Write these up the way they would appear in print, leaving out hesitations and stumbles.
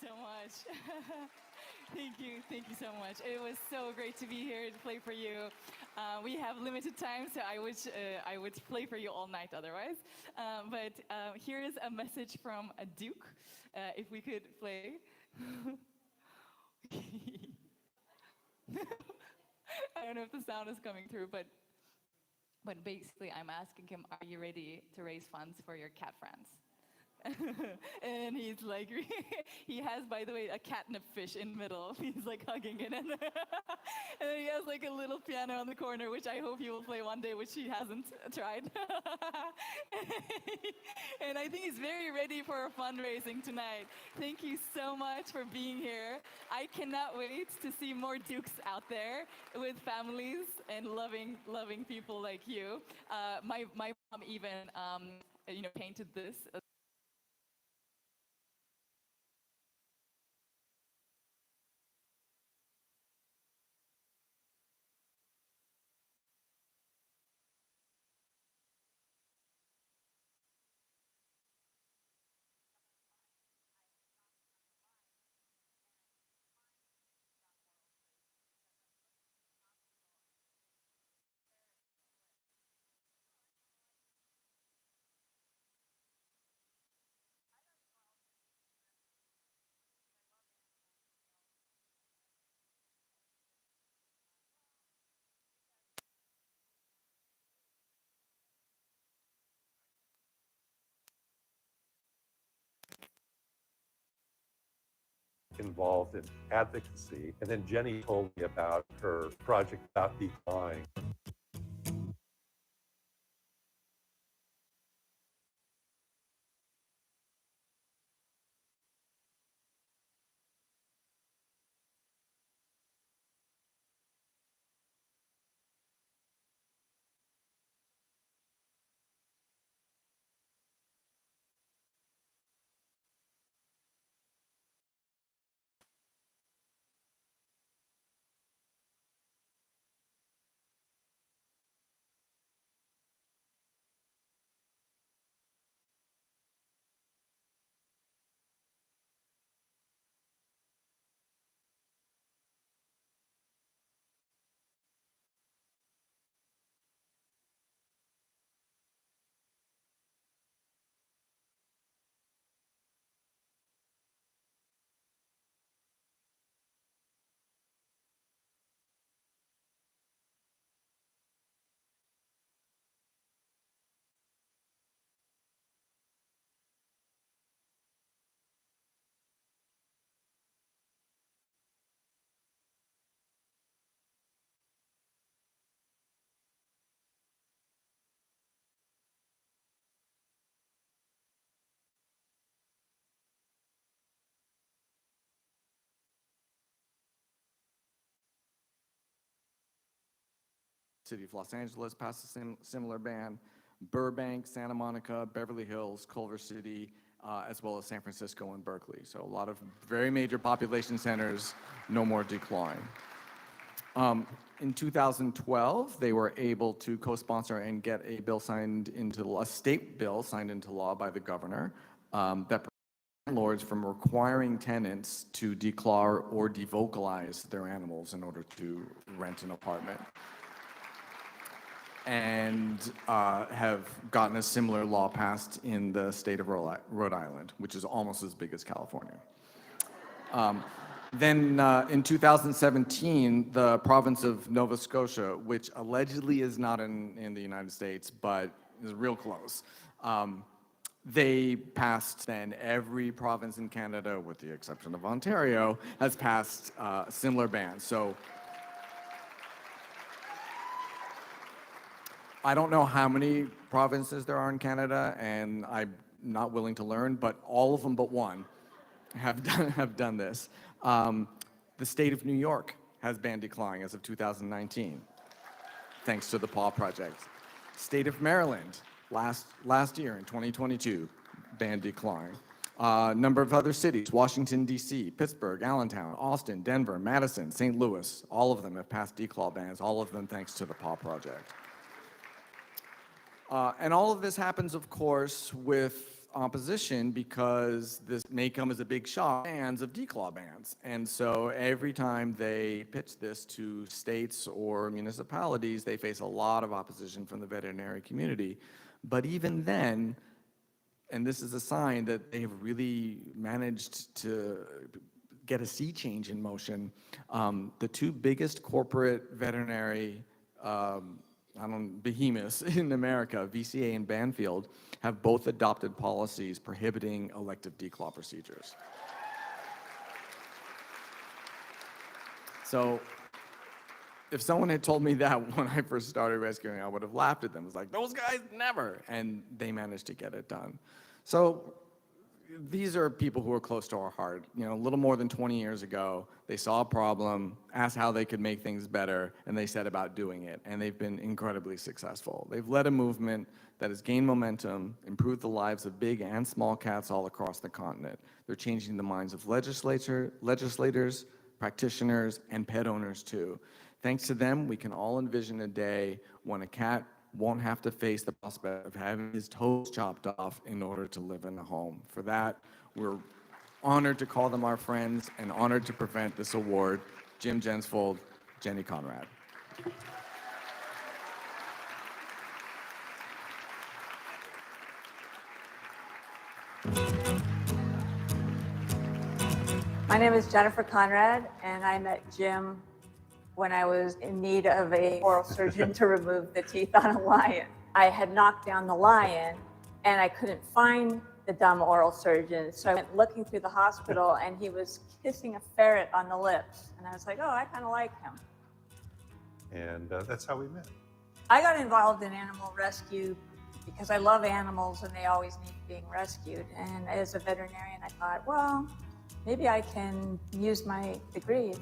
so much. Thank you so much. It was so great to be here to play for you. We have limited time, so I would play for you all night otherwise. But here is a message from a Duke. If we could play. I don't know if the sound is coming through, but basically I'm asking him, are you ready to raise funds for your cat friends? And he's like, he has, by the way, a catnip fish in the middle. He's like hugging it, and then he has like a little piano on the corner, which I hope he will play one day, which he hasn't tried. And I think he's very ready for a fundraising tonight. Thank you so much for being here. I cannot wait to see more Dukes out there with families and loving people like you. My mom even painted this. Involved in advocacy. And then Jenny told me about her project about decline. City of Los Angeles passed a similar ban. Burbank, Santa Monica, Beverly Hills, Culver City, as well as San Francisco and Berkeley. So a lot of very major population centers, no more decline. In 2012, they were able to co-sponsor and get a bill signed into law, a state bill signed into law by the governor that prevents landlords from requiring tenants to declaw or devocalize their animals in order to rent an apartment, and have gotten a similar law passed in the state of Rhode Island, which is almost as big as California. Then in 2017, the province of Nova Scotia, which allegedly is not in the United States, but is real close, they passed, then every province in Canada, with the exception of Ontario, has passed similar bans. So I don't know how many provinces there are in Canada, and I'm not willing to learn, but all of them but one have done this. The state of New York has banned declawing as of 2019, thanks to the Paw Project. State of Maryland, last year in 2022, banned declawing. Number of other cities, Washington, D.C., Pittsburgh, Allentown, Austin, Denver, Madison, St. Louis, all of them have passed declaw bans, all of them thanks to the Paw Project. And all of this happens, of course, with opposition because this may come as a big shock, fans of declaw bans. And so every time they pitch this to states or municipalities, they face a lot of opposition from the veterinary community. But even then, and this is a sign that they have really managed to get a sea change in motion. The two biggest corporate veterinary behemoths in America, VCA and Banfield, have both adopted policies prohibiting elective declaw procedures. So if someone had told me that when I first started rescuing, I would have laughed at them. It was like, those guys never. And they managed to get it done. So these are people who are close to our heart. You know, a little more than 20 years ago, they saw a problem, asked how they could make things better, and they set about doing it. And they've been incredibly successful. They've led a movement that has gained momentum, improved the lives of big and small cats all across the continent. They're changing the minds of legislators, practitioners, and pet owners too. Thanks to them, we can all envision a day when a cat won't have to face the prospect of having his toes chopped off in order to live in a home. For that, we're honored to call them our friends and honored to present this award, Jim Jensfold, Jenny Conrad. My name is Jennifer Conrad, and I met Jim when I was in need of an oral surgeon to remove the teeth on a lion. I had knocked down the lion, and I couldn't find the dumb oral surgeon, so I went looking through the hospital, and he was kissing a ferret on the lips. And I was like, oh, I kind of like him. And that's how we met. I got involved in animal rescue because I love animals, and they always need being rescued. And as a veterinarian, I thought, well, maybe I can use my degree.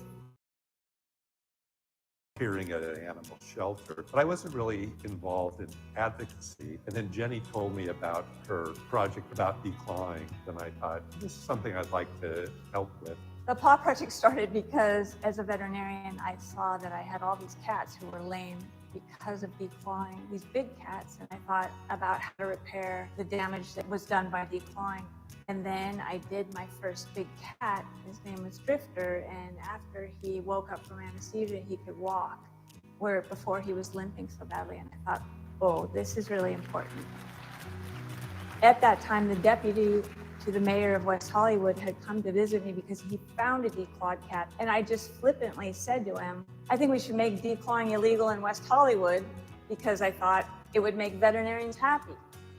Appearing at an animal shelter, but I wasn't really involved in advocacy. And then Jenny told me about her project about declawing, and I thought, this is something I'd like to help with. The Paw Project started because as a veterinarian, I saw that I had all these cats who were lame because of declawing, these big cats, and I thought about how to repair the damage that was done by declawing. And then I did my first big cat. His name was Drifter, and after he woke up from anesthesia, he could walk, where before he was limping so badly. And I thought, oh, this is really important. At that time, the deputy to the mayor of West Hollywood had come to visit me because he found a declawed cat. And I just flippantly said to him, I think we should make declawing illegal in West Hollywood because I thought it would make veterinarians happy.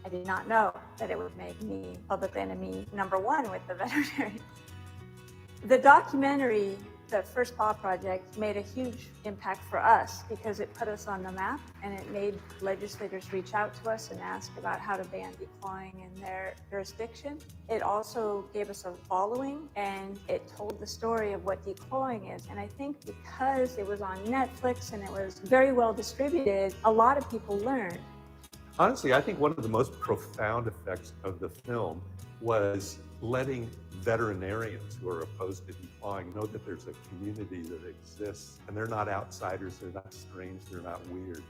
I did not know that it would make me public enemy #1 with the veterinarian. The documentary, the first Paw Project, made a huge impact for us because it put us on the map, and it made legislators reach out to us and ask about how to ban declawing in their jurisdiction. It also gave us a following, and it told the story of what declawing is. And I think because it was on Netflix and it was very well distributed, a lot of people learned. Honestly, I think one of the most profound effects of the film was letting veterinarians who are opposed to declawing know that there's a community that exists, and they're not outsiders, they're not strange, they're not weird.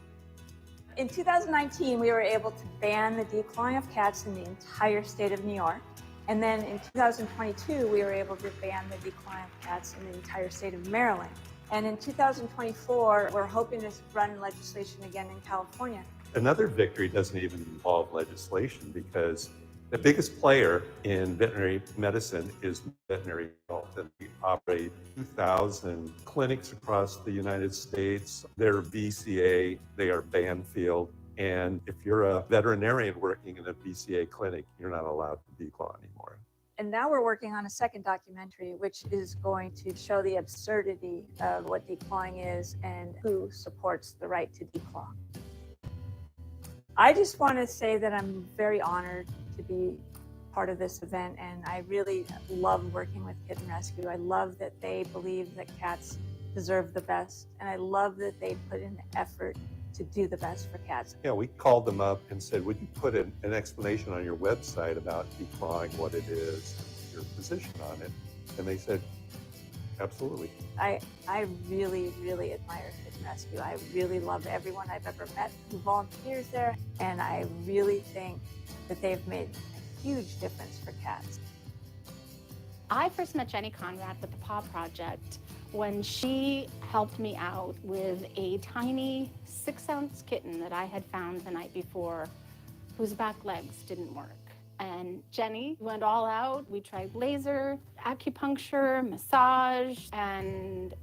In 2019, we were able to ban the declawing of cats in the entire state of New York. And then in 2022, we were able to ban the declawing of cats in the entire state of Maryland. And in 2024, we're hoping to run legislation again in California. Another victory doesn't even involve legislation because the biggest player in veterinary medicine is veterinary health, and we operate 2,000 clinics across the United States. They're VCA, they are Banfield, and if you're a veterinarian working in a VCA clinic, you're not allowed to declaw anymore. And now we're working on a second documentary, which is going to show the absurdity of what declawing is and who supports the right to declaw. I just want to say that I'm very honored to be part of this event, and I really love working with Kitten Rescue. I love that they believe that cats deserve the best, and I love that they put in the effort to do the best for cats. Yeah, we called them up and said, would you put an explanation on your website about declawing, what it is, and your position on it? And they said, absolutely. I really, really admire Kitten Rescue. I really love everyone I've ever met who volunteers there, and I really think that they've made a huge difference for cats. I first met Jenny Conrad with the Paw Project when she helped me out with a tiny 6-ounce kitten that I had found the night before, whose back legs didn't work. And Jenny went all out. We tried laser, acupuncture, massage, and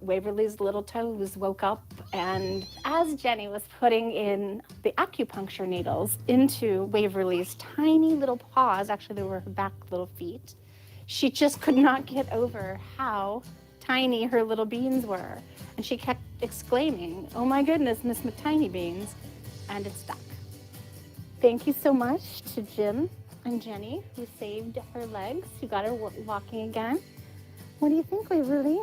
Waverly's little toes woke up. And as Jenny was putting in the acupuncture needles into Waverly's tiny little paws, actually they were her back little feet, she just could not get over how tiny her little beans were. And she kept exclaiming, "Oh my goodness, Miss McTiny Beans," and it stuck. Thank you so much to Jim and Jenny, who saved her legs, who got her walking again. What do you think, Waverly?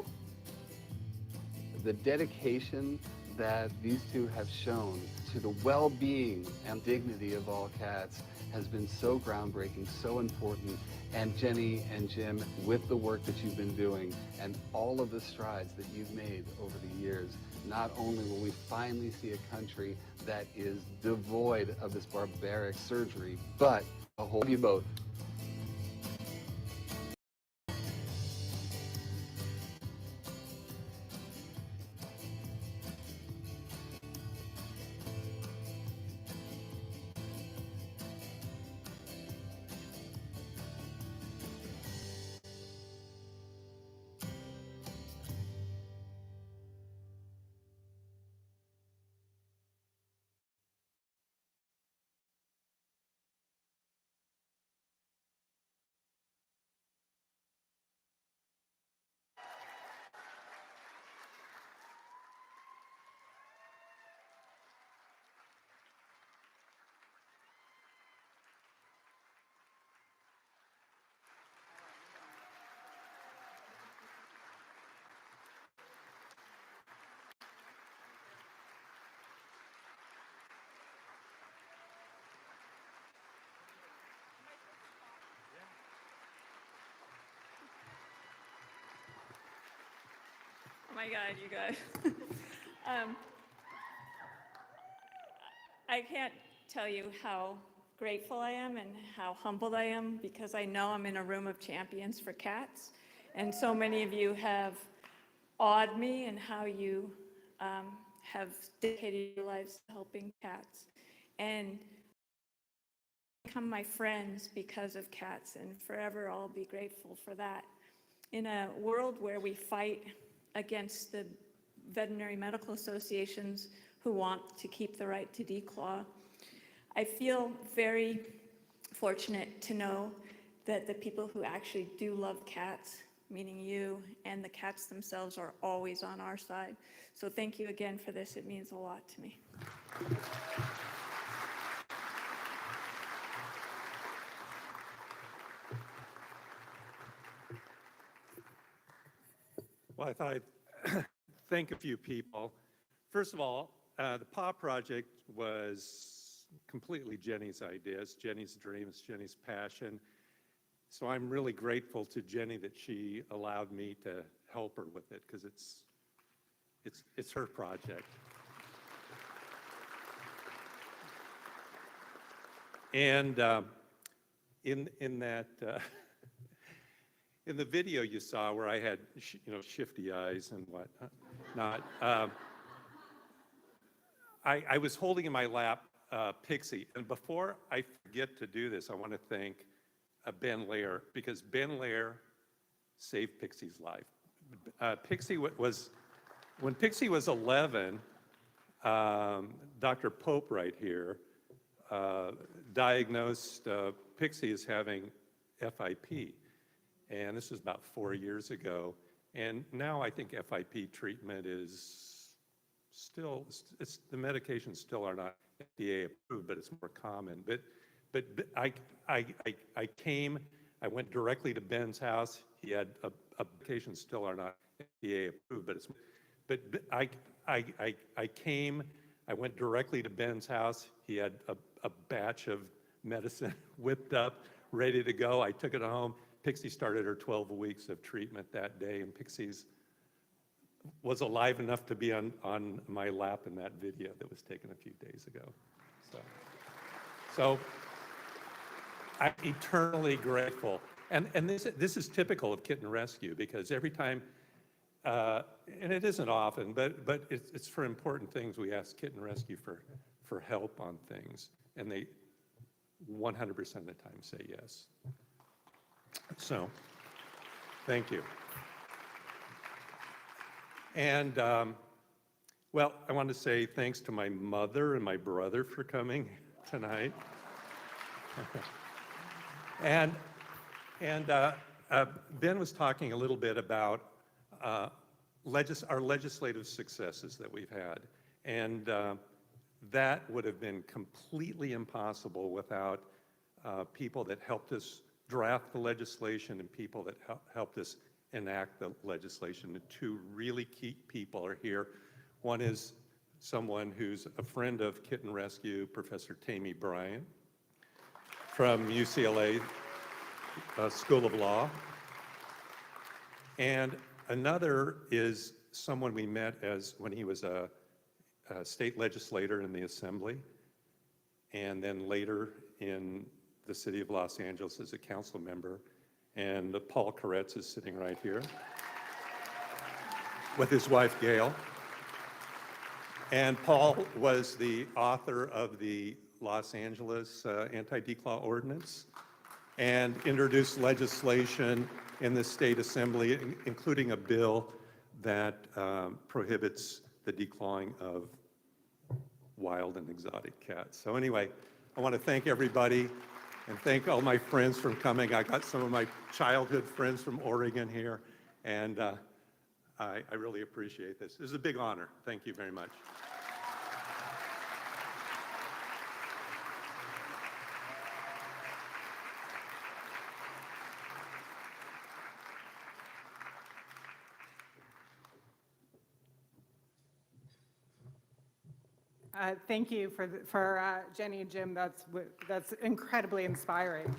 The dedication that these two have shown to the well-being and dignity of all cats has been so groundbreaking, so important. And Jenny and Jim, with the work that you've been doing and all of the strides that you've made over the years, not only will we finally see a country that is devoid of this barbaric surgery, but a whole you both. Oh my God, you guys. I can't tell you how grateful I am and how humbled I am, because I know I'm in a room of champions for cats. And so many of you have awed me in how you have dedicated your lives to helping cats. And become my friends because of cats, and forever I'll be grateful for that. In a world where we fight against the veterinary medical associations who want to keep the right to declaw, I feel very fortunate to know that the people who actually do love cats, meaning you and the cats themselves, are always on our side. So thank you again for this. It means a lot to me. Well, I thought I'd thank a few people. First of all, the Paw Project was completely Jenny's idea. It's Jenny's dream, it's Jenny's passion. So I'm really grateful to Jenny that she allowed me to help her with it, because it's her project. And in that in the video you saw where I had shifty eyes and whatnot, I was holding in my lap Pixie. And before I forget to do this, I want to thank Ben Lair, because Ben Lair saved Pixie's life. When Pixie was 11, Dr. Pope right here diagnosed Pixie as having FIP. And this was about 4 years ago. And now I think FIP treatment is still, the medications still are not FDA approved, but it's more common. But I came, I went directly to Ben's house. He had medications still are not FDA approved, but I came, I went directly to Ben's house. He had a batch of medicine whipped up, ready to go. I took it home. Pixie started her 12 weeks of treatment that day, and Pixie's was alive enough to be on my lap in that video that was taken a few days ago. So I'm eternally grateful. And this is typical of Kitten Rescue, because every time, and it isn't often, but it's for important things, we ask Kitten Rescue for help on things, and they 100% of the time say yes. So, thank you. And, well, I want to say thanks to my mother and my brother for coming tonight. And Ben was talking a little bit about our legislative successes that we've had. And that would have been completely impossible without people that helped us draft the legislation and people that helped us enact the legislation. The two really key people are here. One is someone who's a friend of Kitten Rescue, Professor Tammy Bryant from UCLA School of Law. And another is someone we met when he was a state legislator in the Assembly, and then later in the city of Los Angeles as a council member. And Paul Koretz is sitting right here with his wife, Gail. And Paul was the author of the Los Angeles Anti-Declaw Ordinance and introduced legislation in the state assembly, including a bill that prohibits the declawing of wild and exotic cats. So anyway, I want to thank everybody and thank all my friends for coming. I got some of my childhood friends from Oregon here, and I really appreciate this. This is a big honor. Thank you very much. Thank you for Jenny and Jim. That's incredibly inspiring.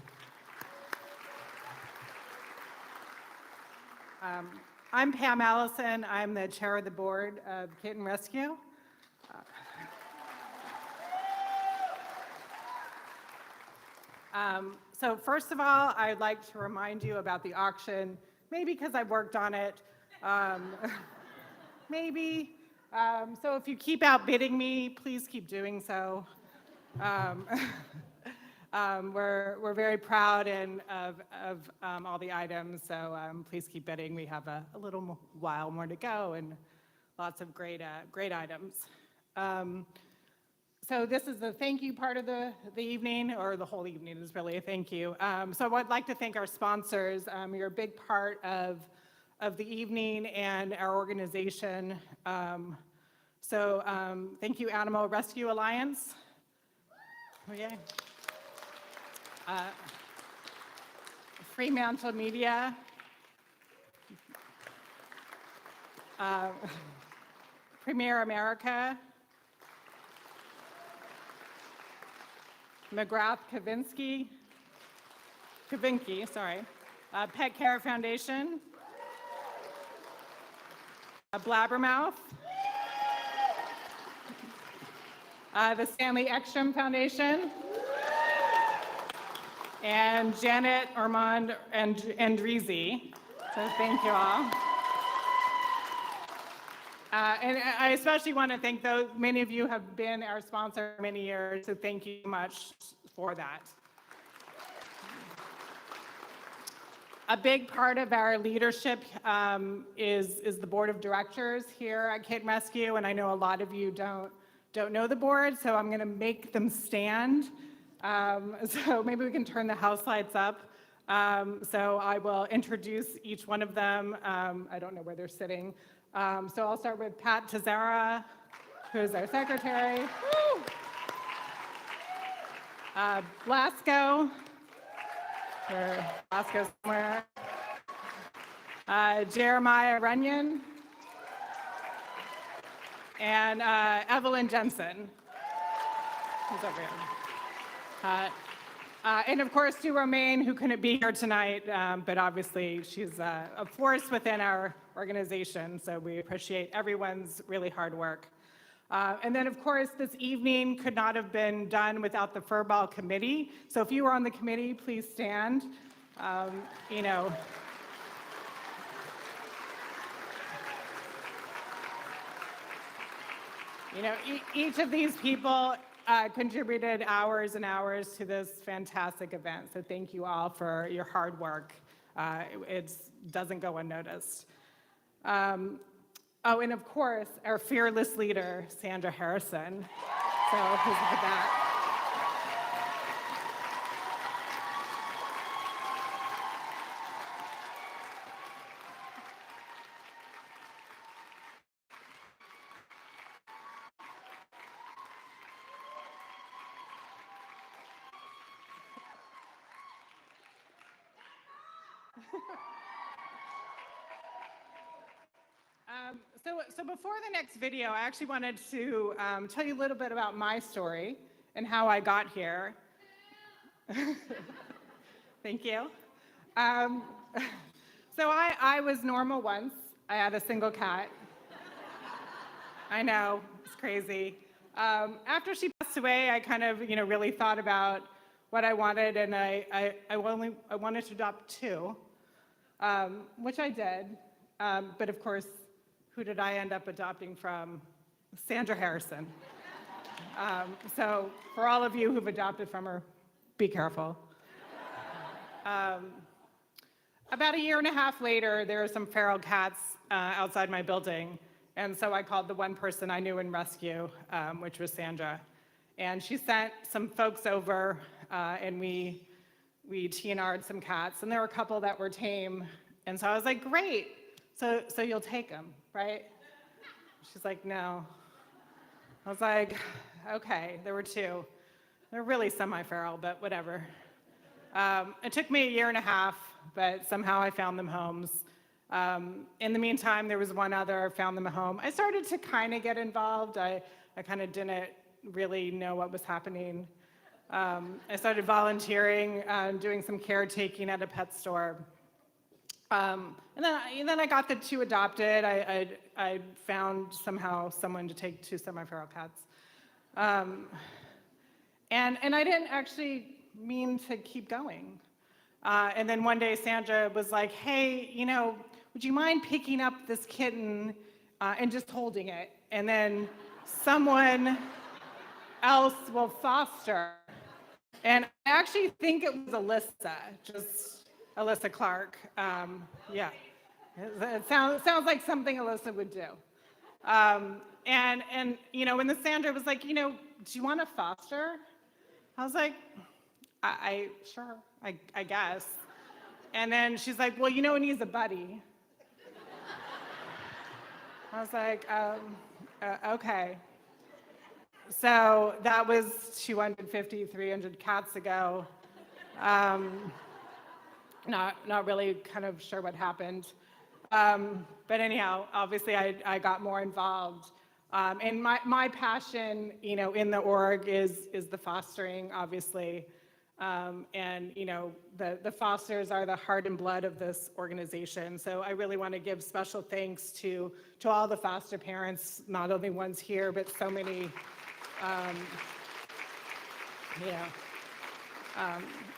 I'm Pam Allison. I'm the chair of the board of Kitten Rescue. So first of all, I'd like to remind you about the auction, maybe because I've worked on it, maybe. So if you keep outbidding me, please keep doing so. We're very proud of all the items, so please keep bidding. We have a little while more to go and lots of great items. So this is the thank you part of the evening, or the whole evening is really a thank you. So I'd like to thank our sponsors. You're a big part of the evening and our organization. So thank you, Animal Rescue Alliance. Okay. Fremantle Media. Premier America. McGrath Kavinsky, sorry. Pet Care Foundation. Blabbermouth. The Stanley Ekstrom Foundation. And Janet Ormond and Andreezy. So thank you all. And I especially want to thank those, many of you have been our sponsor for many years, so thank you much for that. A big part of our leadership is the board of directors here at Kitten Rescue, and I know a lot of you don't know the board, so I'm going to make them stand. So maybe we can turn the house lights up. So I will introduce each one of them. I don't know where they're sitting. So I'll start with Pat Tazara, who's our secretary. Woo! Blasco, Blasco somewhere. Jeremiah Runyon. And Evelyn Jensen, who's over here. And of course, Sue Romaine, who couldn't be here tonight, but obviously she's a force within our organization, so we appreciate everyone's really hard work. And then, of course, this evening could not have been done without the Furball Committee. So if you were on the committee, please stand. You know, each of these people contributed hours and hours to this fantastic event. So thank you all for your hard work. It doesn't go unnoticed. Oh, and of course, our fearless leader, Sandra Harrison. So who's at that? So before the next video, I actually wanted to tell you a little bit about my story and how I got here. Thank you. So I was normal once. I had a single cat. I know, it's crazy. After she passed away, I kind of, really thought about what I wanted, and I wanted to adopt two, which I did. But of course, who did I end up adopting from? Sandra Harrison. So for all of you who've adopted from her, be careful. About a year and a half later, there were some feral cats outside my building. And so I called the one person I knew in rescue, which was Sandra. And she sent some folks over, and we TNR'd some cats. And there were a couple that were tame. And so I was like, great. So you'll take them, right? She's like, no. I was like, okay, there were two. They're really semi-feral, but whatever. It took me a year and a half, but somehow I found them homes. In the meantime, there was one other, found them a home. I started to kind of get involved. I kind of didn't really know what was happening. I started volunteering, doing some caretaking at a pet store. And then I got the two adopted. I found somehow someone to take two semi-feral cats. And I didn't actually mean to keep going. And then one day Sandra was like, hey, would you mind picking up this kitten and just holding it? And then someone else will foster. And I actually think it was Alyssa, just Alyssa Clark. Yeah, it sounds like something Alyssa would do. And when the Sandra was like, do you want to foster? I was like, sure, I guess. And then she's like, well, he needs a buddy. I was like, okay. So that was 250, 300 cats ago. Not really kind of sure what happened. But anyhow, obviously I got more involved. And my passion, in the org is the fostering, obviously. And the fosters are the heart and blood of this organization. So I really want to give special thanks to all the foster parents, not only ones here, but so many,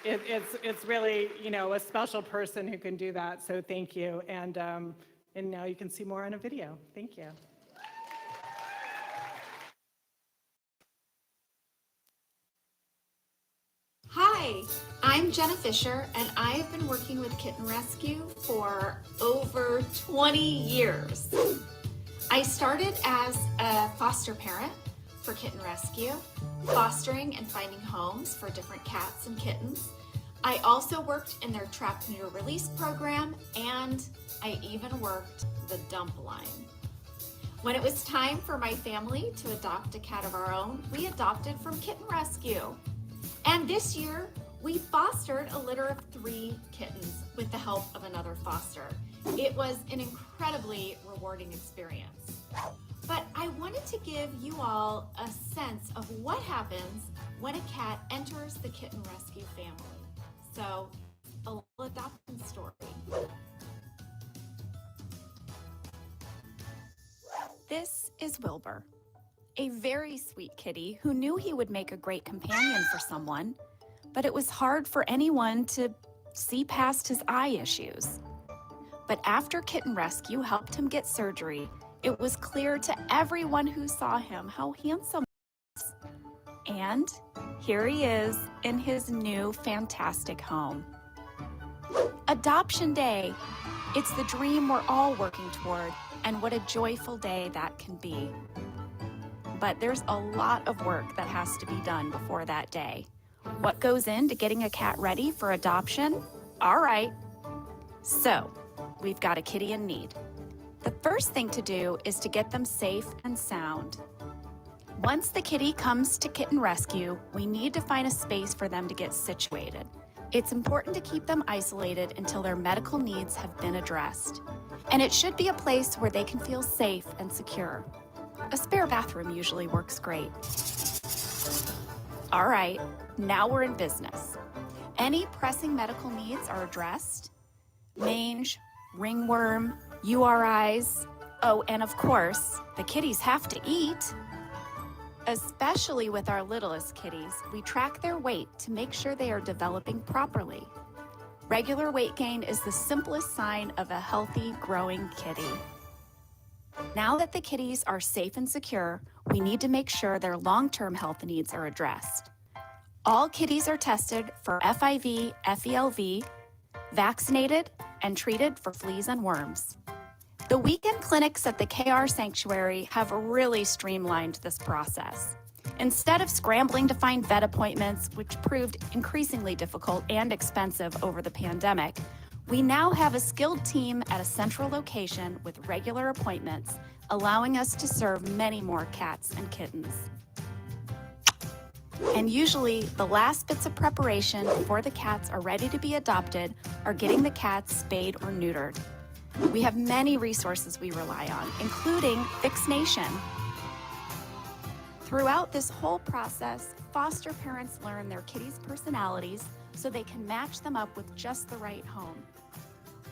it's really, a special person who can do that. So thank you. And now you can see more on a video. Thank you. Hi, I'm Jenna Fisher, and I have been working with Kitten Rescue for over 20 years. I started as a foster parent for Kitten Rescue, fostering and finding homes for different cats and kittens. I also worked in their trap, neuter, release program, and I even worked the dump line. When it was time for my family to adopt a cat of our own, we adopted from Kitten Rescue. And this year, we fostered a litter of 3 kittens with the help of another foster. It was an incredibly rewarding experience. But I wanted to give you all a sense of what happens when a cat enters the Kitten Rescue family. So, a little adoption story. This is Wilbur. a very sweet kitty who knew he would make a great companion for someone, but it was hard for anyone to see past his eye issues. But after Kitten Rescue helped him get surgery, it was clear to everyone who saw him how handsome he was. And here he is in his new fantastic home. Adoption Day. It's the dream we're all working toward, and what a joyful day that can be. But there's a lot of work that has to be done before that day. What goes into getting a cat ready for adoption? All right. So, we've got a kitty in need. The first thing to do is to get them safe and sound. Once the kitty comes to Kitten Rescue, we need to find a space for them to get situated. It's important to keep them isolated until their medical needs have been addressed. And it should be a place where they can feel safe and secure. A spare bathroom usually works great. All right, now we're in business. Any pressing medical needs are addressed. Mange, ringworm, URIs. Oh, and of course, the kitties have to eat. Especially with our littlest kitties, we track their weight to make sure they are developing properly. Regular weight gain is the simplest sign of a healthy, growing kitty. Now that the kitties are safe and secure, we need to make sure their long-term health needs are addressed. All kitties are tested for FIV, FELV, vaccinated, and treated for fleas and worms. The weekend clinics at the KR Sanctuary have really streamlined this process. Instead of scrambling to find vet appointments, which proved increasingly difficult and expensive over the pandemic, we now have a skilled team at a central location with regular appointments, allowing us to serve many more cats and kittens. And usually, the last bits of preparation before the cats are ready to be adopted are getting the cats spayed or neutered. We have many resources we rely on, including Fix Nation. Throughout this whole process, foster parents learn their kitties' personalities so they can match them up with just the right home.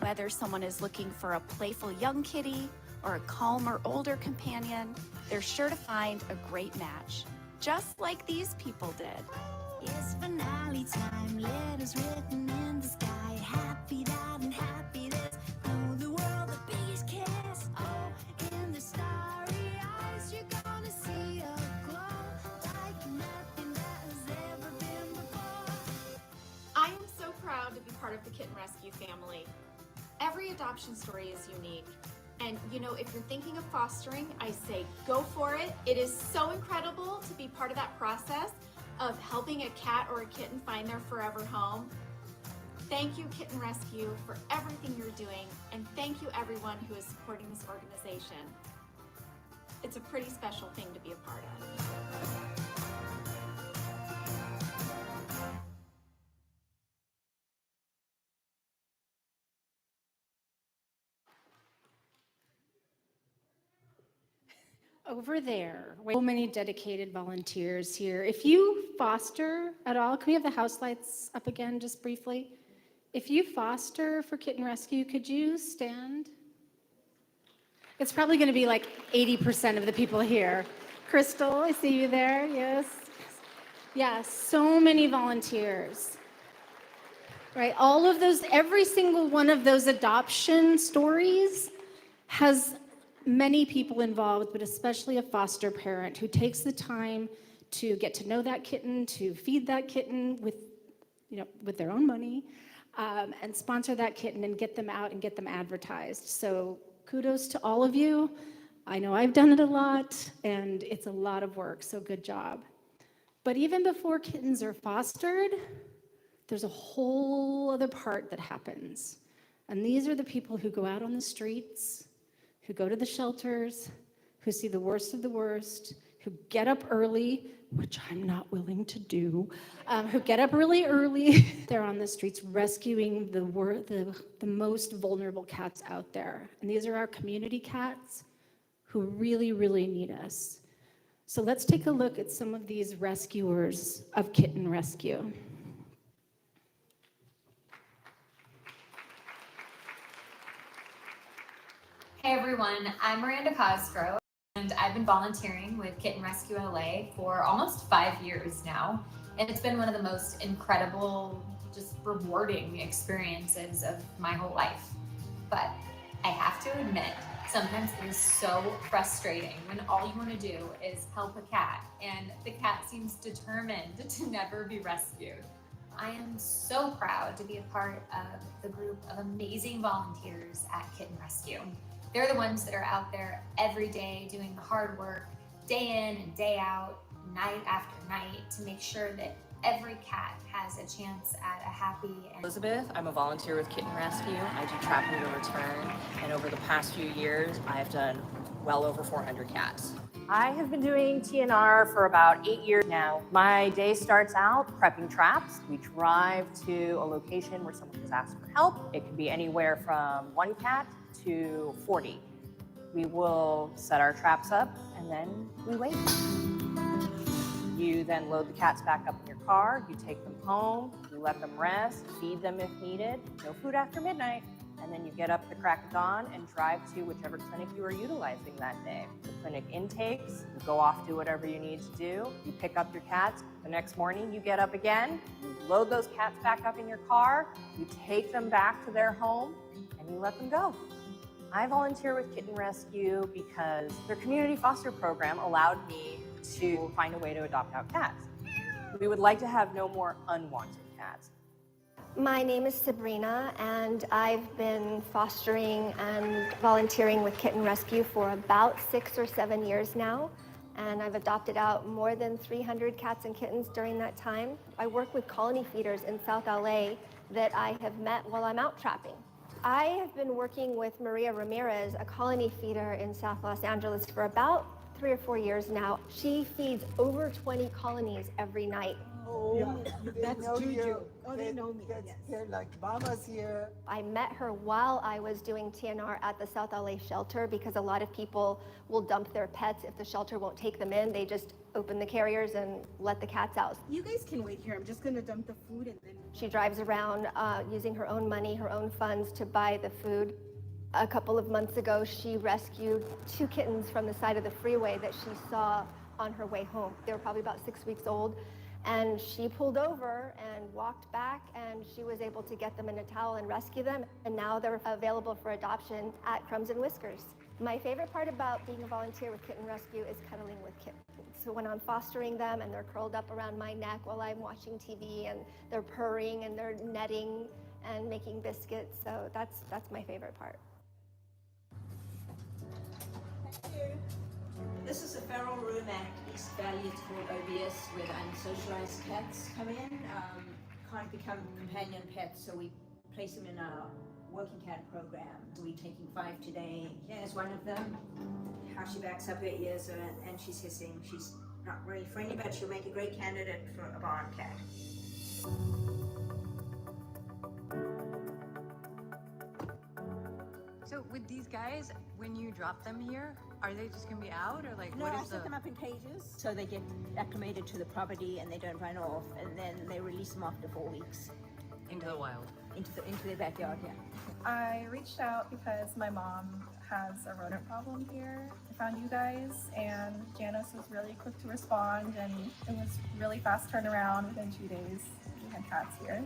Whether someone is looking for a playful young kitty or a calmer older companion, they're sure to find a great match, just like these people did. It's finale time, letters written in the sky, happy that and happy this. Know the world, the biggest kiss. Oh, in the starry eyes, you're gonna see a glow like nothing that has ever been before. I am so proud to be part of the Kitten Rescue family. Every adoption story is unique. And you know, if you're thinking of fostering, I say go for it. It is so incredible to be part of that process of helping a cat or a kitten find their forever home. Thank you, Kitten Rescue, for everything you're doing, and thank you everyone who is supporting this organization. It's a pretty special thing to be a part of. Over there, so many dedicated volunteers here. If you foster at all, can we have the house lights up again just briefly? If you foster for Kitten Rescue, could you stand? It's probably going to be like 80% of the people here. Crystal, I see you there, yes. Yeah, so many volunteers. Right, all of those, every single one of those adoption stories has many people involved, but especially a foster parent who takes the time to get to know that kitten, to feed that kitten with, with their own money, and sponsor that kitten and get them out and get them advertised. So kudos to all of you. I know I've done it a lot, and it's a lot of work, so good job. But even before kittens are fostered, there's a whole other part that happens. And these are the people who go out on the streets, who go to the shelters, who see the worst of the worst, who get up early, which I'm not willing to do, who get up really early. They're on the streets rescuing the most vulnerable cats out there. And these are our community cats who really, really need us. So let's take a look at some of these rescuers of Kitten Rescue. Hey everyone, I'm Miranda Cosgrove. And I've been volunteering with Kitten Rescue LA for almost 5 years now. And it's been one of the most incredible, just rewarding experiences of my whole life. But I have to admit, sometimes it is so frustrating when all you want to do is help a cat and the cat seems determined to never be rescued. I am so proud to be a part of the group of amazing volunteers at Kitten Rescue. They're the ones that are out there every day doing the hard work, day in and day out, night after night, to make sure that every cat has a chance at a happy and Elizabeth, I'm a volunteer with Kitten Rescue. I do trap and to return, and over the past few years, I've done well over 400 cats. I have been doing TNR for about 8 years now. My day starts out prepping traps. We drive to a location where someone has asked for help. It can be anywhere from 1 cat to 40. We will set our traps up and then we wait. You then load the cats back up in your car, you take them home, you let them rest, feed them if needed, no food after midnight, and then you get up at the crack of dawn and drive to whichever clinic you are utilizing that day. The clinic intakes, you go off, do whatever you need to do, you pick up your cats, the next morning you get up again, you load those cats back up in your car, you take them back to their home, and you let them go. I volunteer with Kitten Rescue because their community foster program allowed me to find a way to adopt out cats. We would like to have no more unwanted cats. My name is Sabrina, and I've been fostering and volunteering with Kitten Rescue for about 6 or 7 years now, and I've adopted out more than 300 cats and kittens during that time. I work with colony feeders in South LA that I have met while I'm out trapping. I have been working with Maria Ramirez, a colony feeder in South Los Angeles, for about 3 or 4 years now. She feeds over 20 colonies every night. Oh, that's Juju. Oh, they know me. Yes. They're like, Mama's here. I met her while I was doing TNR at the South LA shelter, because a lot of people will dump their pets if the shelter won't take them in. They just open the carriers and let the cats out. You guys can wait here. I'm just gonna dump the food and then. She drives around using her own money, her own funds to buy the food. A couple of months ago, she rescued 2 kittens from the side of the freeway that she saw on her way home. They were probably about 6 weeks old. And she pulled over and walked back, and she was able to get them in a towel and rescue them. And now they're available for adoption at Crumbs and Whiskers. My favorite part about being a volunteer with Kitten Rescue is cuddling with kittens. So when I'm fostering them and they're curled up around my neck while I'm watching TV, and they're purring and they're netting and making biscuits. So that's my favorite part. This is a feral room at East Valley. It's called OBS, where the unsocialized cats come in. Can't become companion pets, so we place them in our working cat program. We're taking 5 today. Here's one of them. How she backs up her ears and she's hissing. She's not very friendly, but she'll make a great candidate for a barn cat. So with these guys, when you drop them here, are they just gonna be out, or like No, what I is set them up in cages so they get acclimated to the property and they don't run off, and then they release them after 4 weeks. into the wild? Into their backyard, yeah. I reached out because my mom has a rodent problem here. I found you guys, and Janice was really quick to respond, and it was really fast turnaround. Within 2 days, we had cats here.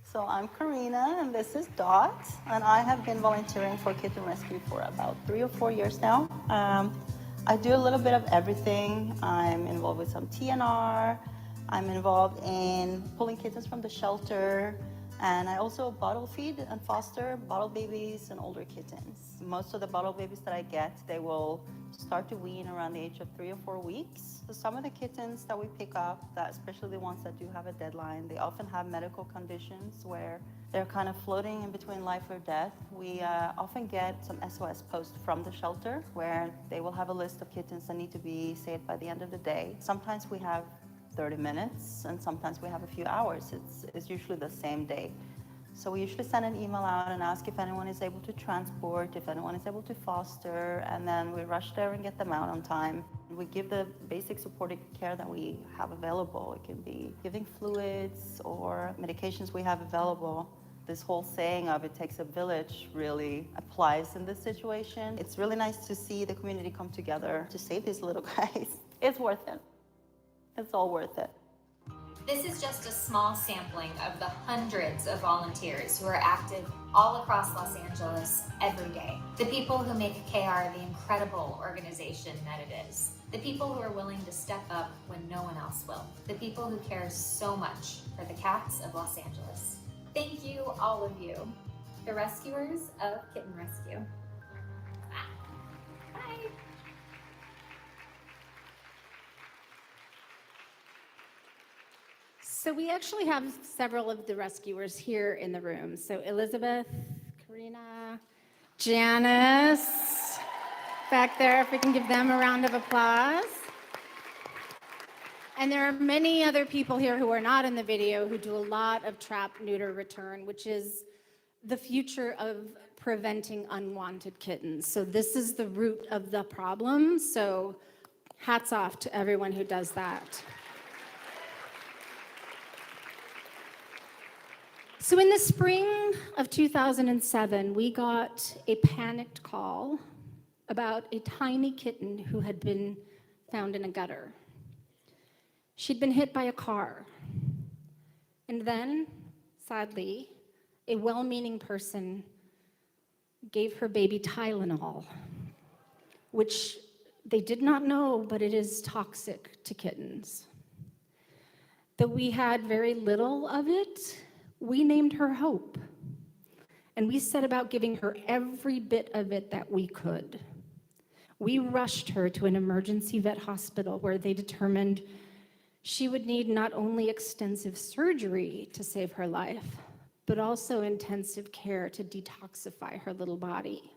So I'm Karina, and this is Dot, and I have been volunteering for Kitten Rescue for about 3 or 4 years now. I do a little bit of everything. I'm involved with some TNR. I'm involved in pulling kittens from the shelter, and I also bottle feed and foster bottle babies and older kittens. Most of the bottle babies that I get, they will start to wean around the age of 3 or 4 weeks. So some of the kittens that we pick up, that especially the ones that do have a deadline, they often have medical conditions where they're kind of floating in between life or death. We often get some SOS posts from the shelter where they will have a list of kittens that need to be saved by the end of the day. Sometimes we have 30 minutes, and sometimes we have a few hours. It's usually the same day. So we usually send an email out and ask if anyone is able to transport, if anyone is able to foster, and then we rush there and get them out on time. We give the basic supportive care that we have available. It can be giving fluids or medications we have available. This whole saying of it takes a village really applies in this situation. It's really nice to see the community come together to save these little guys. It's worth it. It's all worth it. This is just a small sampling of the hundreds of volunteers who are active all across Los Angeles every day. The people who make KR the incredible organization that it is. The people who are willing to step up when no one else will. The people who care so much for the cats of Los Angeles. Thank you, all of you, the rescuers of Kitten Rescue. Bye. So we actually have several of the rescuers here in the room. So Elizabeth, Karina, Janice, back there, if we can give them a round of applause. And there are many other people here who are not in the video who do a lot of trap, neuter, return, which is the future of preventing unwanted kittens. So this is the root of the problem. So hats off to everyone who does that. So in the spring of 2007, we got a panicked call about a tiny kitten who had been found in a gutter. She'd been hit by a car. And then, sadly, a well-meaning person gave her baby Tylenol, which they did not know, but it is toxic to kittens. Though we had very little of it, we named her Hope, and we set about giving her every bit of it that we could. We rushed her to an emergency vet hospital where they determined she would need not only extensive surgery to save her life, but also intensive care to detoxify her little body.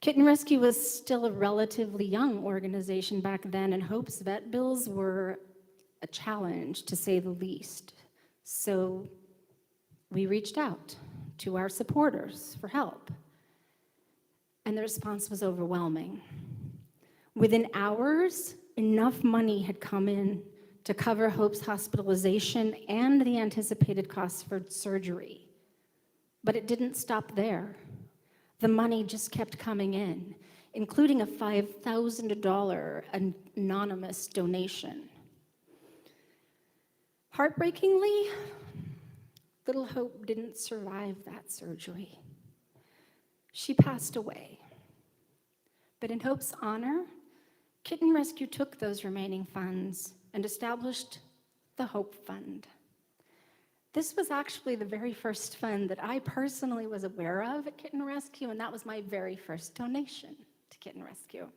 Kitten Rescue was still a relatively young organization back then, and Hope's vet bills were a challenge, to say the least. So we reached out to our supporters for help, and the response was overwhelming. Within hours, enough money had come in to cover Hope's hospitalization and the anticipated costs for surgery. But it didn't stop there. The money just kept coming in, including a $5,000 anonymous donation. Heartbreakingly, little Hope didn't survive that surgery. She passed away. But in Hope's honor, Kitten Rescue took those remaining funds and established the Hope Fund. This was actually the very first fund that I personally was aware of at Kitten Rescue, and that was my very first donation to Kitten Rescue.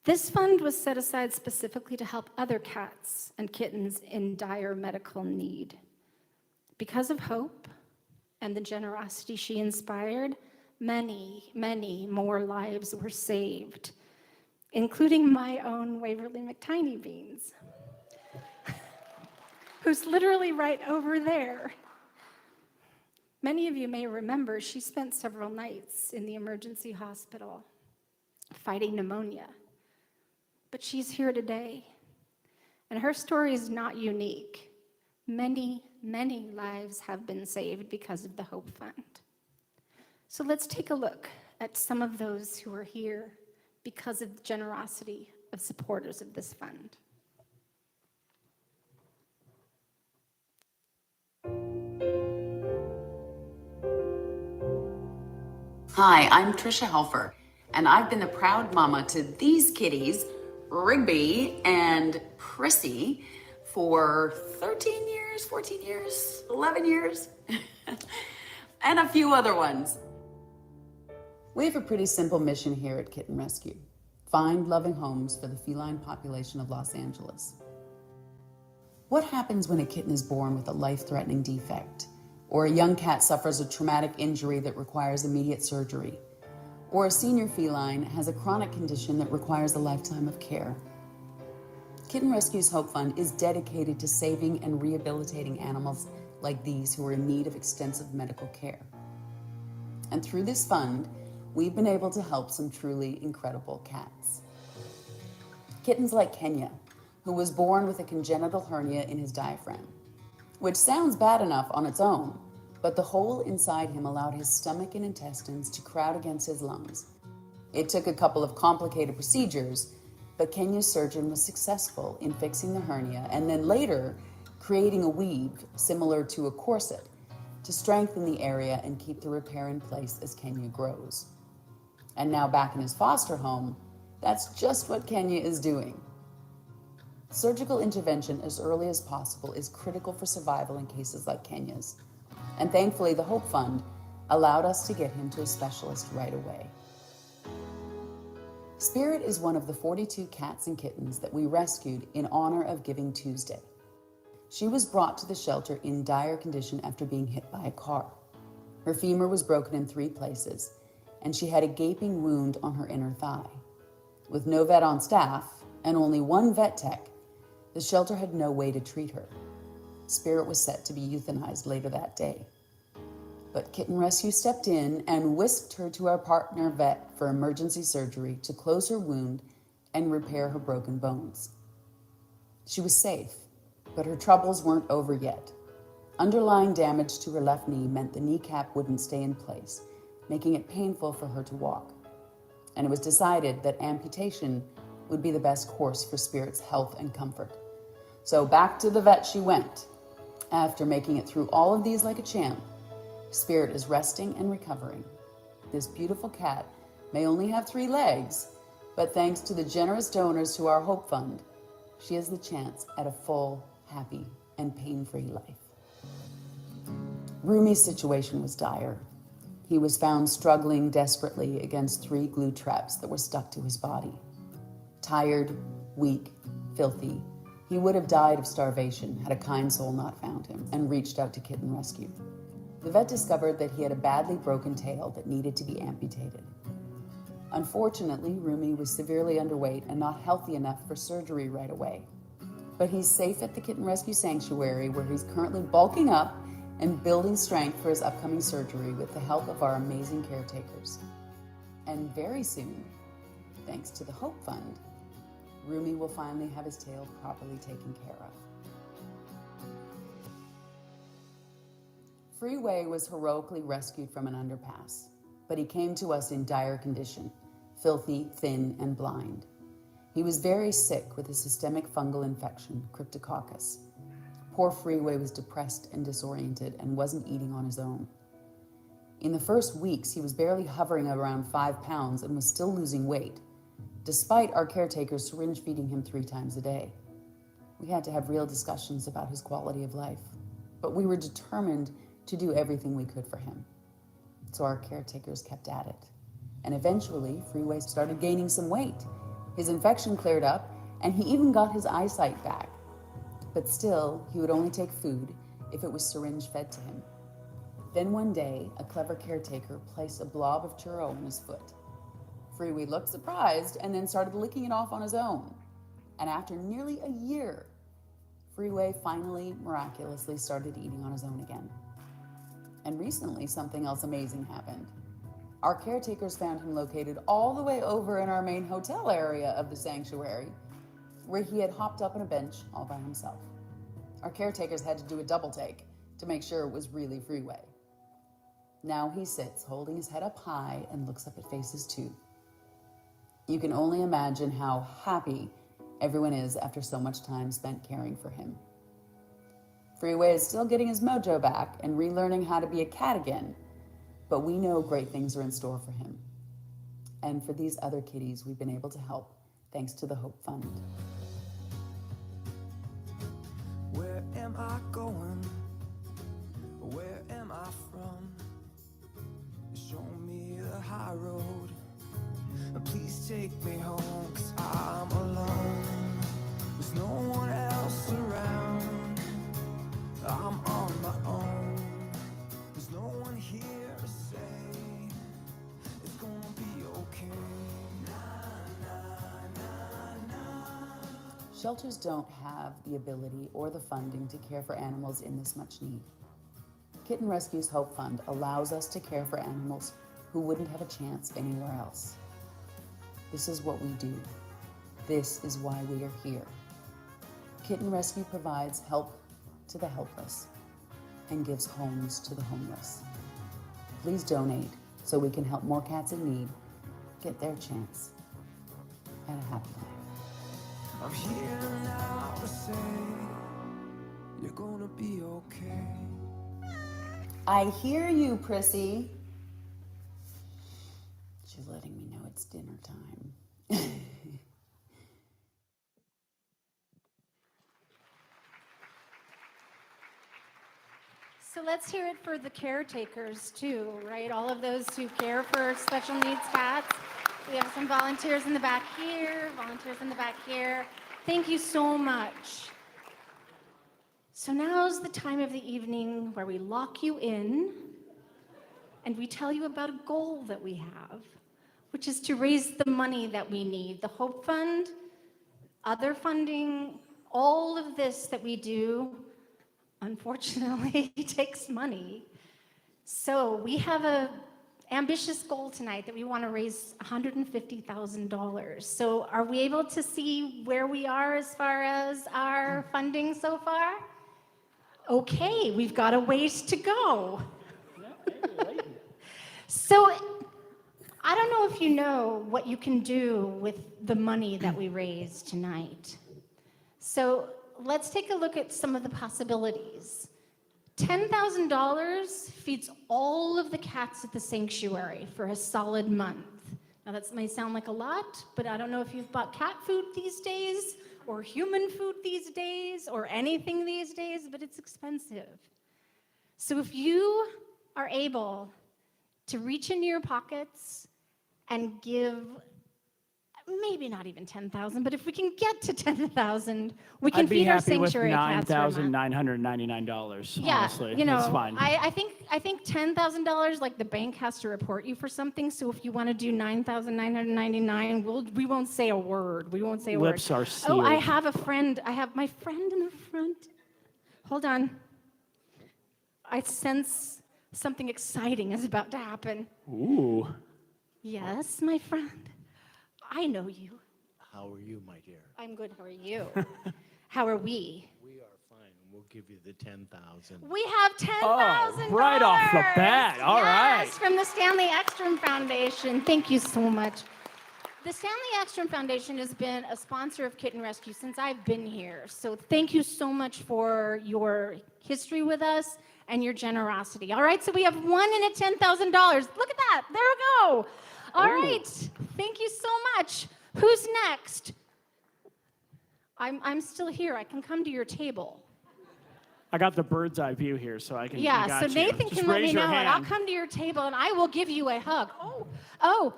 This fund was set aside specifically to help other cats and kittens in dire medical need. Because of Hope and the generosity she inspired, many, many more lives were saved, including my own Waverly McTiny Beans, who's literally right over there. Many of you may remember she spent several nights in the emergency hospital fighting pneumonia. But she's here today, and her story is not unique. Many, many lives have been saved because of the Hope Fund. So let's take a look at some of those who are here because of the generosity of supporters of this fund. Hi, I'm Trisha Helfer, and I've been the proud mama to these kitties, Rigby and Prissy, for 13 years, 14 years, 11 years, and a few other ones. We have a pretty simple mission here at Kitten Rescue. Find loving homes for the feline population of Los Angeles. What happens when a kitten is born with a life-threatening defect, or a young cat suffers a traumatic injury that requires immediate surgery, or a senior feline has a chronic condition that requires a lifetime of care? Kitten Rescue's Hope Fund is dedicated to saving and rehabilitating animals like these who are in need of extensive medical care. And through this fund, we've been able to help some truly incredible cats. Kittens like Kenya, who was born with a congenital hernia in his diaphragm. which sounds bad enough on its own, but the hole inside him allowed his stomach and intestines to crowd against his lungs. It took a couple of complicated procedures, but Kenya's surgeon was successful in fixing the hernia and then later creating a weave similar to a corset to strengthen the area and keep the repair in place as Kenya grows. And now back in his foster home, that's just what Kenya is doing. Surgical intervention as early as possible is critical for survival in cases like Kenya's. And thankfully, the Hope Fund allowed us to get him to a specialist right away. Spirit is one of the 42 cats and kittens that we rescued in honor of Giving Tuesday. She was brought to the shelter in dire condition after being hit by a car. Her femur was broken in 3 places, and she had a gaping wound on her inner thigh. With no vet on staff and only 1 vet tech, the shelter had no way to treat her. Spirit was set to be euthanized later that day. But Kitten Rescue stepped in and whisked her to our partner vet for emergency surgery to close her wound and repair her broken bones. She was safe, but her troubles weren't over yet. Underlying damage to her left knee meant the kneecap wouldn't stay in place, making it painful for her to walk. And it was decided that amputation would be the best course for Spirit's health and comfort. So back to the vet she went. After making it through all of these like a champ, Spirit is resting and recovering. This beautiful cat may only have 3 legs, but thanks to the generous donors to our Hope Fund, she has the chance at a full, happy, and pain-free life. Rumi's situation was dire. He was found struggling desperately against 3 glue traps that were stuck to his body. Tired, weak, filthy, he would have died of starvation had a kind soul not found him and reached out to Kitten Rescue. The vet discovered that he had a badly broken tail that needed to be amputated. Unfortunately, Rumi was severely underweight and not healthy enough for surgery right away. But he's safe at the Kitten Rescue Sanctuary, where he's currently bulking up and building strength for his upcoming surgery with the help of our amazing caretakers. And very soon, thanks to the Hope Fund, Rumi will finally have his tail properly taken care of. Freeway was heroically rescued from an underpass, but he came to us in dire condition, filthy, thin, and blind. He was very sick with a systemic fungal infection, cryptococcus. Poor Freeway was depressed and disoriented and wasn't eating on his own. In the first weeks, he was barely hovering around 5 pounds and was still losing weight, despite our caretakers syringe feeding him 3 times a day. We had to have real discussions about his quality of life, but we were determined to do everything we could for him. So our caretakers kept at it. And eventually, Freeway started gaining some weight. His infection cleared up, and he even got his eyesight back. But still, he would only take food if it was syringe fed to him. Then one day, a clever caretaker placed a blob of churro on his foot. Freeway looked surprised and then started licking it off on his own. And after nearly a year, Freeway finally, miraculously started eating on his own again. And recently, something else amazing happened. Our caretakers found him located all the way over in our main hotel area of the sanctuary, where he had hopped up on a bench all by himself. Our caretakers had to do a double take to make sure it was really Freeway. Now he sits, holding his head up high, and looks up at faces too. You can only imagine how happy everyone is after so much time spent caring for him. Freeway is still getting his mojo back and relearning how to be a cat again, but we know great things are in store for him. And for these other kitties we've been able to help, thanks to the Hope Fund. Where am I going? Where am I from? Show me the high road. Please take me home, 'cause I'm alone. There's no one else around. I'm on my own. There's no one here to say it's gonna be okay. Shelters don't have the ability or the funding to care for animals in this much need. Kitten Rescue's Hope Fund allows us to care for animals who wouldn't have a chance anywhere else. This is what we do. This is why we are here. Kitten Rescue provides help, to the helpless and gives homes to the homeless. Please donate so we can help more cats in need get their chance at a happy life. I'm here now to say you're gonna be okay. I hear you, Prissy. She's letting me know it's dinner time. So let's hear it for the caretakers too, right? All of those who care for special needs cats. We have some volunteers in the back here, volunteers in the back here. Thank you so much. So now's the time of the evening where we lock you in and we tell you about a goal that we have, which is to raise the money that we need. The Hope Fund, other funding, all of this that we do, unfortunately, takes money. So we have an ambitious goal tonight that we want to raise $150,000. So are we able to see where we are as far as our funding so far? Okay, we've got a ways to go. So I don't know if you know what you can do with the money that we raise tonight. So let's take a look at some of the possibilities. $10,000 feeds all of the cats at the sanctuary for a solid month. Now that may sound like a lot, but I don't know if you've bought cat food these days or human food these days or anything these days, but it's expensive. So if you are able to reach into your pockets and give maybe not even 10,000, but if we can get to 10,000, we can feed our sanctuary cats for a month. $9,999. Yeah, honestly, you know, that's fine. I think $10,000, like the bank has to report you for something. So if you want to do $9,999, we won't say a word. We won't say a Lips word. are sealed. Oh, I have a friend. I have my friend in the front. Hold on. I sense something exciting is about to happen. Ooh. Yes, my friend. I know you. How are you, my dear? I'm good. How are you? How are we? We are fine. We'll give you the 10,000. We have $10,000. Oh, right off the bat. All right. Yes, from the Stanley Ekstrom Foundation. Thank you so much. The Stanley Ekstrom Foundation has been a sponsor of Kitten Rescue since I've been here. So thank you so much for your history with us and your generosity. All right, so we have one in at $10,000. Look at that. There we go. All right. Thank you so much. Who's next? I'm still here. I can come to your table. I got the bird's eye view here, so I can. Yeah, so Nathan Just can let me raise your know, and I'll hand. come to your table, and I will give you a hug. Oh.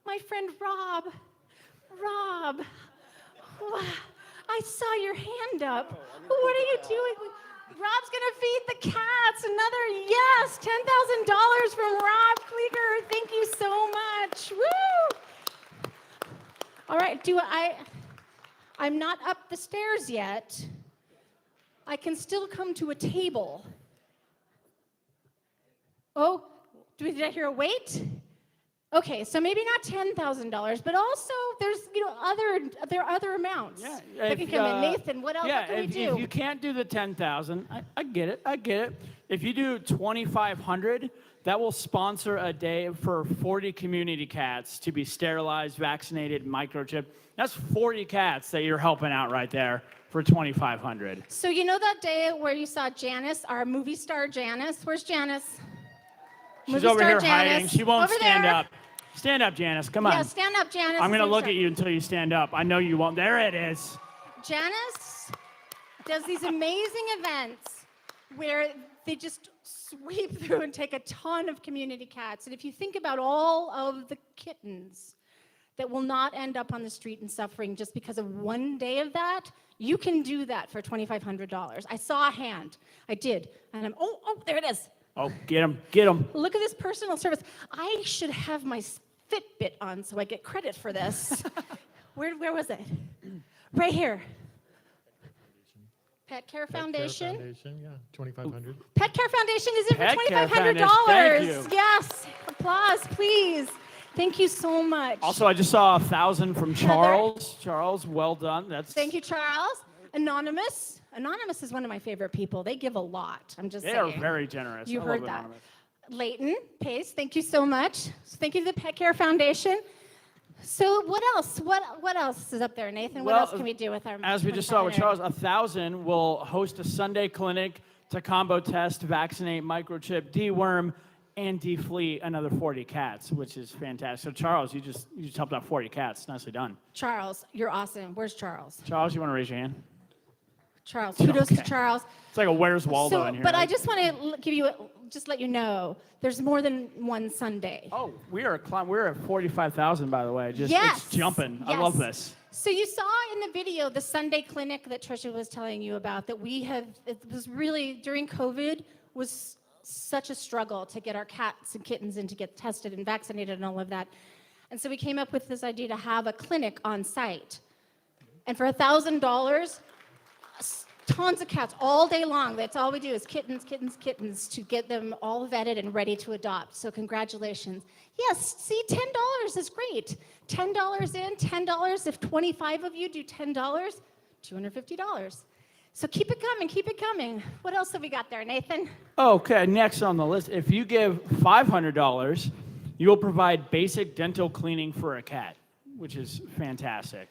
My friend Rob. Rob. I saw your hand up. What are you doing? Rob's going to feed the cats. Another yes, $10,000 from Rob Klieger. Thank you so much. Woo! All right, I'm not up the stairs yet. I can still come to a table. Oh, did I hear a wait? Okay, so maybe not $10,000, but also there's there are other amounts that can come in. Nathan, what else can we do? If you can't do the 10,000, I get it. If you do 2,500, that will sponsor a day for 40 community cats to be sterilized, vaccinated, microchipped. That's 40 cats that you're helping out right there for 2,500. So you know that day where you saw Janice, our movie star Janice? Where's Janice? She's over here hiding. She won't stand up. Stand up, Janice. Come on. Yeah, stand up, Janice. I'm going to look at you until you stand up. I know you won't. There it is. Janice does these amazing events where they just sweep through and take a ton of community cats. And if you think about all of the kittens that will not end up on the street and suffering just because of one day of that, you can do that for $2,500. I saw a hand. I did. And there it is. Oh, get him. Look at this personal service. I should have my Fitbit on so I get credit for this. Where was it? Right here. Pet Care Foundation. Pet Care Foundation, yeah, 2,500. Pet Care Foundation is in for Pet Care $2,500. Foundation, thank you. Yes. Applause, please. Thank you so much. Also, I just saw 1,000 from Charles. Charles, well done. Thank you, Charles. Anonymous Anonymous is one of my favorite people. They give a lot. I'm just They saying. are very generous. You I heard love that. Anonymous. Leighton Pace, thank you so much. Thank you to the Pet Care Foundation. So what else? What else is up there, Nathan? What Well, else can we do with our As we just saw with Charles, 2,500? 1,000 will host a Sunday clinic to combo test, vaccinate, microchip, deworm, and deflea another 40 cats, which is fantastic. So Charles, you just helped out 40 cats. Nicely done. Charles, you're awesome. Where's Charles? Charles, you want to raise your hand? Charles, kudos Okay. to Charles. It's like a Where's Waldo So, in here. but I right? just want to give you, just let you know, there's more than one Sunday. Oh, we're at 45,000, by the way. Yes. It's jumping. I love Yes. this. So you saw in the video the Sunday clinic that Trisha was telling you about that it was really, during COVID, was such a struggle to get our cats and kittens in to get tested and vaccinated and all of that. And so we came up with this idea to have a clinic on site. And for $1,000, tons of cats all day long. That's all we do is kittens, kittens, kittens to get them all vetted and ready to adopt. So congratulations. Yes, see, $10 is great. $10 in, $10. If 25 of you do $10, $250. So keep it coming, keep it coming. What else have we got there, Nathan? Okay, next on the list, if you give $500, you will provide basic dental cleaning for a cat, which is fantastic.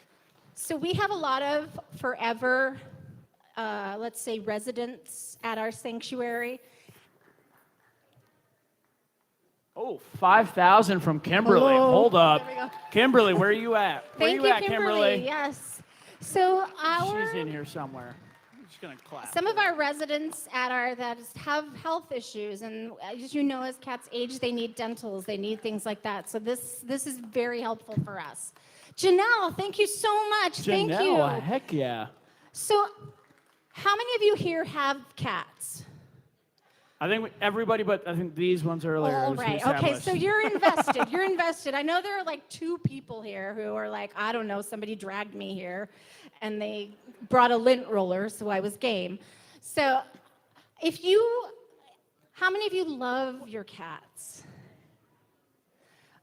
So we have a lot of forever, let's say, residents at our sanctuary. Oh, 5,000 from Kimberly. Hello. Hold up. There we go. Kimberly, where are you at? Where Thank you you, at, Kimberly. Yes. So She's in here somewhere. She's going to clap. some of our residents at our that have health issues, and as you know, as cats age, they need dentals, they need things like that. So this is very helpful for us. Janelle, thank you so much. Thank you. Janelle, heck yeah. So, how many of you here have cats? I think everybody, but I think these ones earlier. All was right. Okay, established. so you're invested. You're invested. I know there are like 2 people here who are like, I don't know, somebody dragged me here and they brought a lint roller, so I was game. So, how many of you love your cats?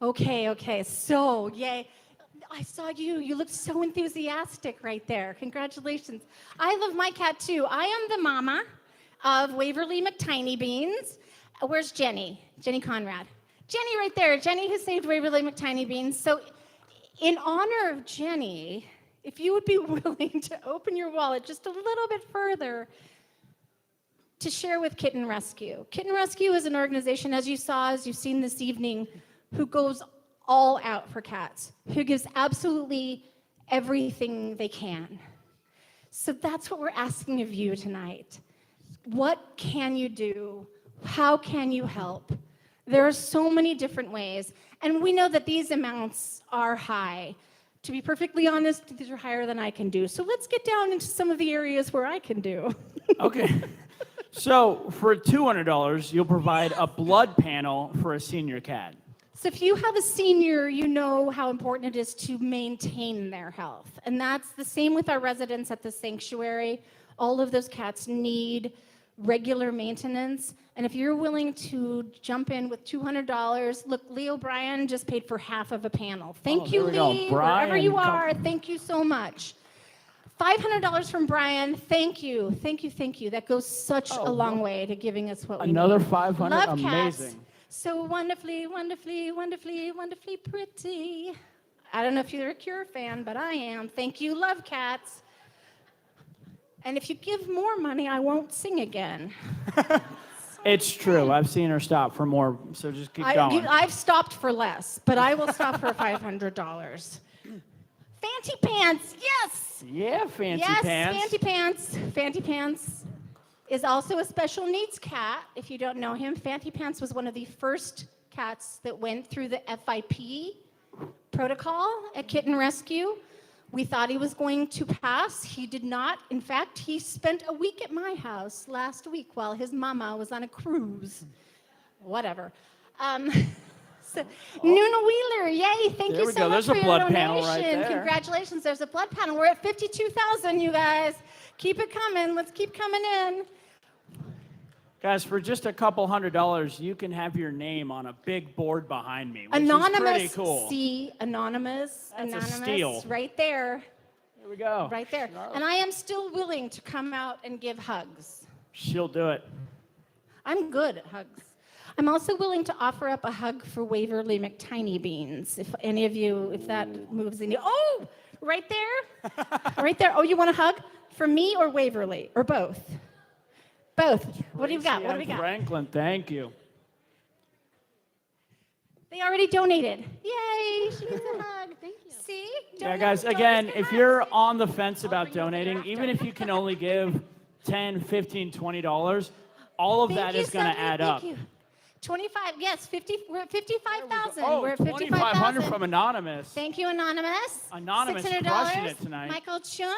Okay, so, yay. I saw you. You looked so enthusiastic right there. Congratulations. I love my cat too. I am the mama of Waverly McTiny Beans. Where's Jenny? Jenny Conrad. Jenny right there. Jenny who saved Waverly McTiny Beans. So in honor of Jenny, if you would be willing to open your wallet just a little bit further to share with Kitten Rescue. Kitten Rescue is an organization, as you've seen this evening, who goes all out for cats, who gives absolutely everything they can. So that's what we're asking of you tonight. What can you do? How can you help? There are so many different ways, and we know that these amounts are high. To be perfectly honest, these are higher than I can do. So let's get down into some of the areas where I can do. Okay. So for $200, you'll provide a blood panel for a senior cat. So if you have a senior, you know how important it is to maintain their health. And that's the same with our residents at the sanctuary. All of those cats need regular maintenance. And if you're willing to jump in with $200, look, Lee O'Brien just paid for half of a panel. Thank you, there we go. Lee, Brian, wherever you come- are. Thank you so much. $500 from Brian. Thank you. That goes such a long way to giving us what we need. Another 500? Love cats. Amazing. So wonderfully, wonderfully, wonderfully, wonderfully pretty. I don't know if you're a Cure fan, but I am. Thank you, love cats. And if you give more money, I won't sing again. It's true. I've seen her stop for more, so just keep going. I've stopped for less, but I will stop for $500. Fancy pants, yes! Yeah, fancy yes, pants. Fancy pants. Fancy pants is also a special needs cat. If you don't know him, Fancy Pants was one of the first cats that went through the FIP protocol at Kitten Rescue. We thought he was going to pass. He did not. In fact, he spent a week at my house last week while his mama was on a cruise. Whatever. So, Nuna Wheeler, yay, thank There you we so go. much There's for a your blood donation. panel right there. Congratulations, there's a blood panel. We're at 52,000, you guys. Keep it coming. Let's keep coming in. Guys, for just a couple $100, you can have your name on a big board behind me, which Anonymous, is pretty cool. see, anonymous, That's a anonymous, steal. right there. There we go. Right there. And I am still willing to come out and give hugs. She'll do it. I'm good at hugs. I'm also willing to offer up a hug for Waverly McTiny Beans. If any of you, if that moves in you. Oh, right there. Right there. Oh, you want a hug for me or Waverly or both? Both. What do you got? What do we got? Franklin, thank you. They already donated. Yay, she needs a hug. Thank you. See? Yeah, guys, again, if you're on the fence about donating, even if you can only give $10, $15, $20, all of that is going to add up. Thank you. 25, yes, 50, we're at 55,000. Oh, we're at 2,500 from Anonymous. Thank you, Anonymous. Anonymous $600. crushing it tonight. Michael Chung.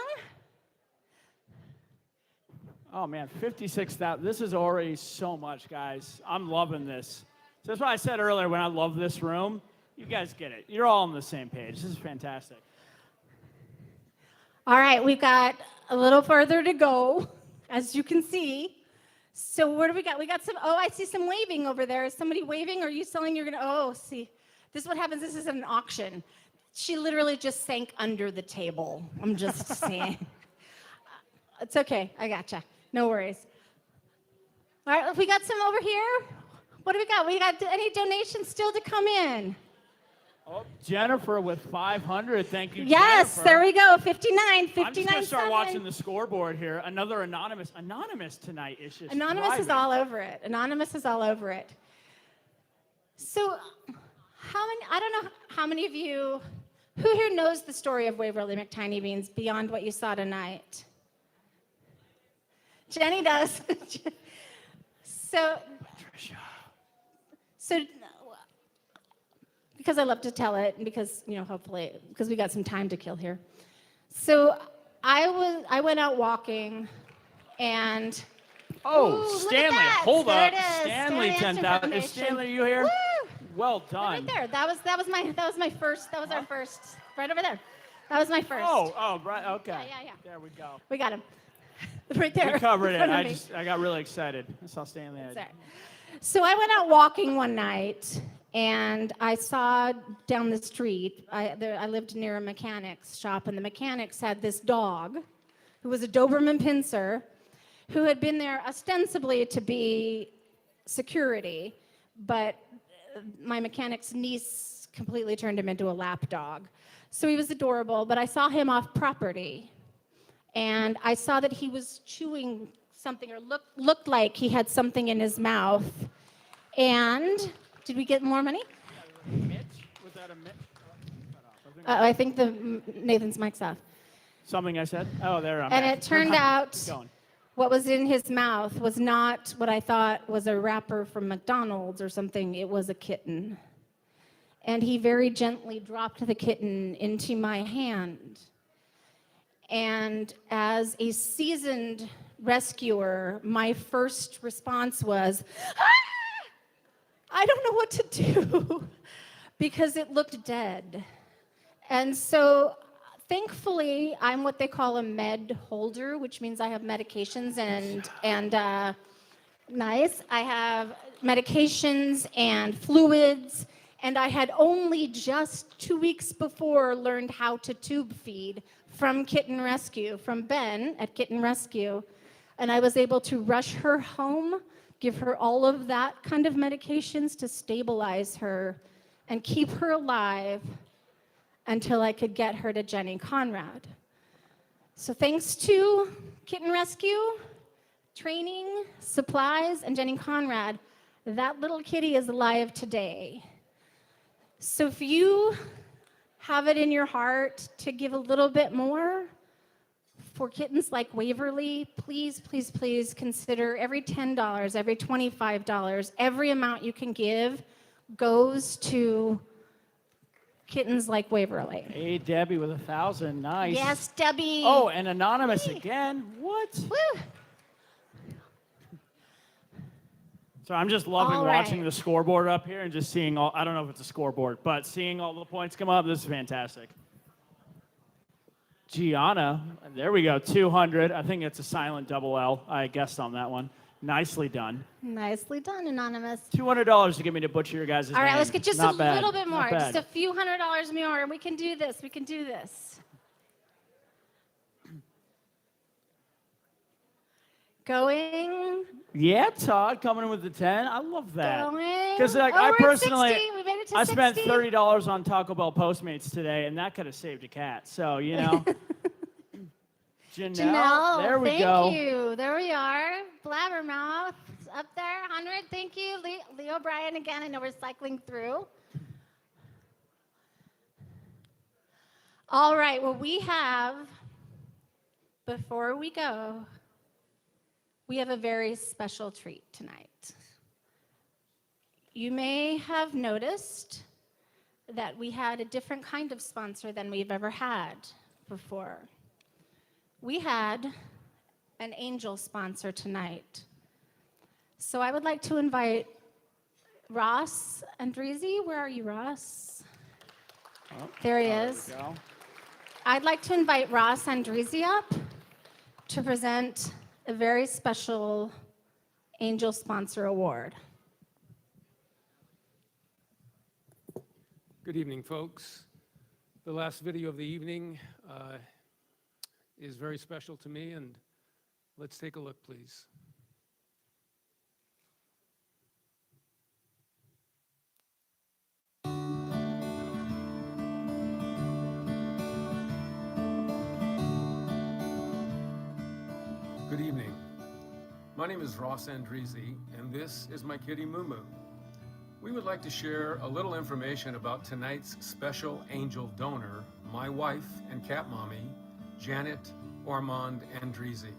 Oh, man, 56,000. This is already so much, guys. I'm loving this. So that's why I said earlier when I love this room, you guys get it. You're all on the same page. This is fantastic. All right, we've got a little further to go, as you can see. So what do we got? We got some, oh, I see some waving over there. Is somebody waving? Are you selling? You're going to, oh, see. This is what happens. This is an auction. She literally just sank under the table. I'm just saying. It's okay. I gotcha. No worries. All right, we got some over here. What do we got? We got any donations still to come in? Oh, Jennifer with 500. Thank you, Yes, Jennifer. there we go. 59, 59. I'm just going to start watching the scoreboard here. Another Anonymous. Anonymous tonight is just Anonymous is thriving. all over it. Anonymous is all over it. So I don't know how many of you, who here knows the story of Waverly McTiny Beans beyond what you saw tonight? Jenny does. So, because I love to tell it, and because, hopefully, because we got some time to kill here. So I went out walking, and Oh, Stanley, hold There up. it is. Stanley, Stanley 10,000. Is Foundation. Stanley, are you here? Woo! Well done. Right there. That was my first. That was our first. Right over there. That was my first. Oh, right. Okay. Yeah. There we go. We got him. Right there. We covered in it. front of me. I got really excited. I saw Stanley. Sorry. So I went out walking one night, and I saw down the street, I lived near a mechanics shop, and the mechanics had this dog who was a Doberman Pinscher who had been there ostensibly to be security, but my mechanic's niece completely turned him into a lap dog. So he was adorable, but I saw him off property, and I saw that he was chewing something, or looked like he had something in his mouth. And did we get more money? Was that a Mitch? I think Nathan's mic's off. Something I said? Oh, there I'm And back. it turned out Keep going. what was in his mouth was not what I thought was a wrapper from McDonald's or something. It was a kitten. And he very gently dropped the kitten into my hand. And as a seasoned rescuer, my first response was, "Ah! I don't know what to do," because it looked dead. And so thankfully, I'm what they call a med holder, which means I have medications and nice. I have medications and fluids, and I had only just 2 weeks before learned how to tube feed from Kitten Rescue, from Ben at Kitten Rescue. And I was able to rush her home, give her all of that kind of medications to stabilize her and keep her alive until I could get her to Jenny Conrad. So thanks to Kitten Rescue, training, supplies, and Jenny Conrad, that little kitty is alive today. So if you have it in your heart to give a little bit more for kittens like Waverly, please, please, please consider every $10, every $25, every amount you can give goes to kittens like Waverly. Hey, Debbie with 1,000. Nice. Yes, Debbie. Oh, and Anonymous again. What? Woo. So I'm just loving All watching right. the scoreboard up here and just seeing all, I don't know if it's a scoreboard, but seeing all the points come up, this is fantastic. Gianna, there we go, 200. I think it's a silent double L. I guessed on that one. Nicely done. Nicely done, Anonymous. $200 to get me to butcher your guys' All right, name. let's get just Not a bad. little bit more, Not bad. just a few $100s more. We can do this. We can do this. Going. Yeah, Todd coming in with the 10. I love that. Going. Because like, Oh, I we're at personally, 60. We made it to I spent 60. $30 on Taco Bell Postmates today, and that could have saved a cat. So, you know. Janelle, there we go. Thank you. There we are. Blabbermouth up there, 100. Thank you. Leo Bryan again. I know we're cycling through. All right. Well, we have, before we go, we have a very special treat tonight. You may have noticed that we had a different kind of sponsor than we've ever had before. We had an angel sponsor tonight. So I would like to invite Ross Andresi. Where are you, Ross? Oh, there he is. There we go. I'd like to invite Ross Andresi up to present a very special angel sponsor award. Good evening, folks. The last video of the evening is very special to me, and let's take a look, please. Good evening. My name is Ross Andresi, and this is my kitty Moo Moo. We would like to share a little information about tonight's special angel donor, my wife and cat mommy, Janet Ormond Andresi.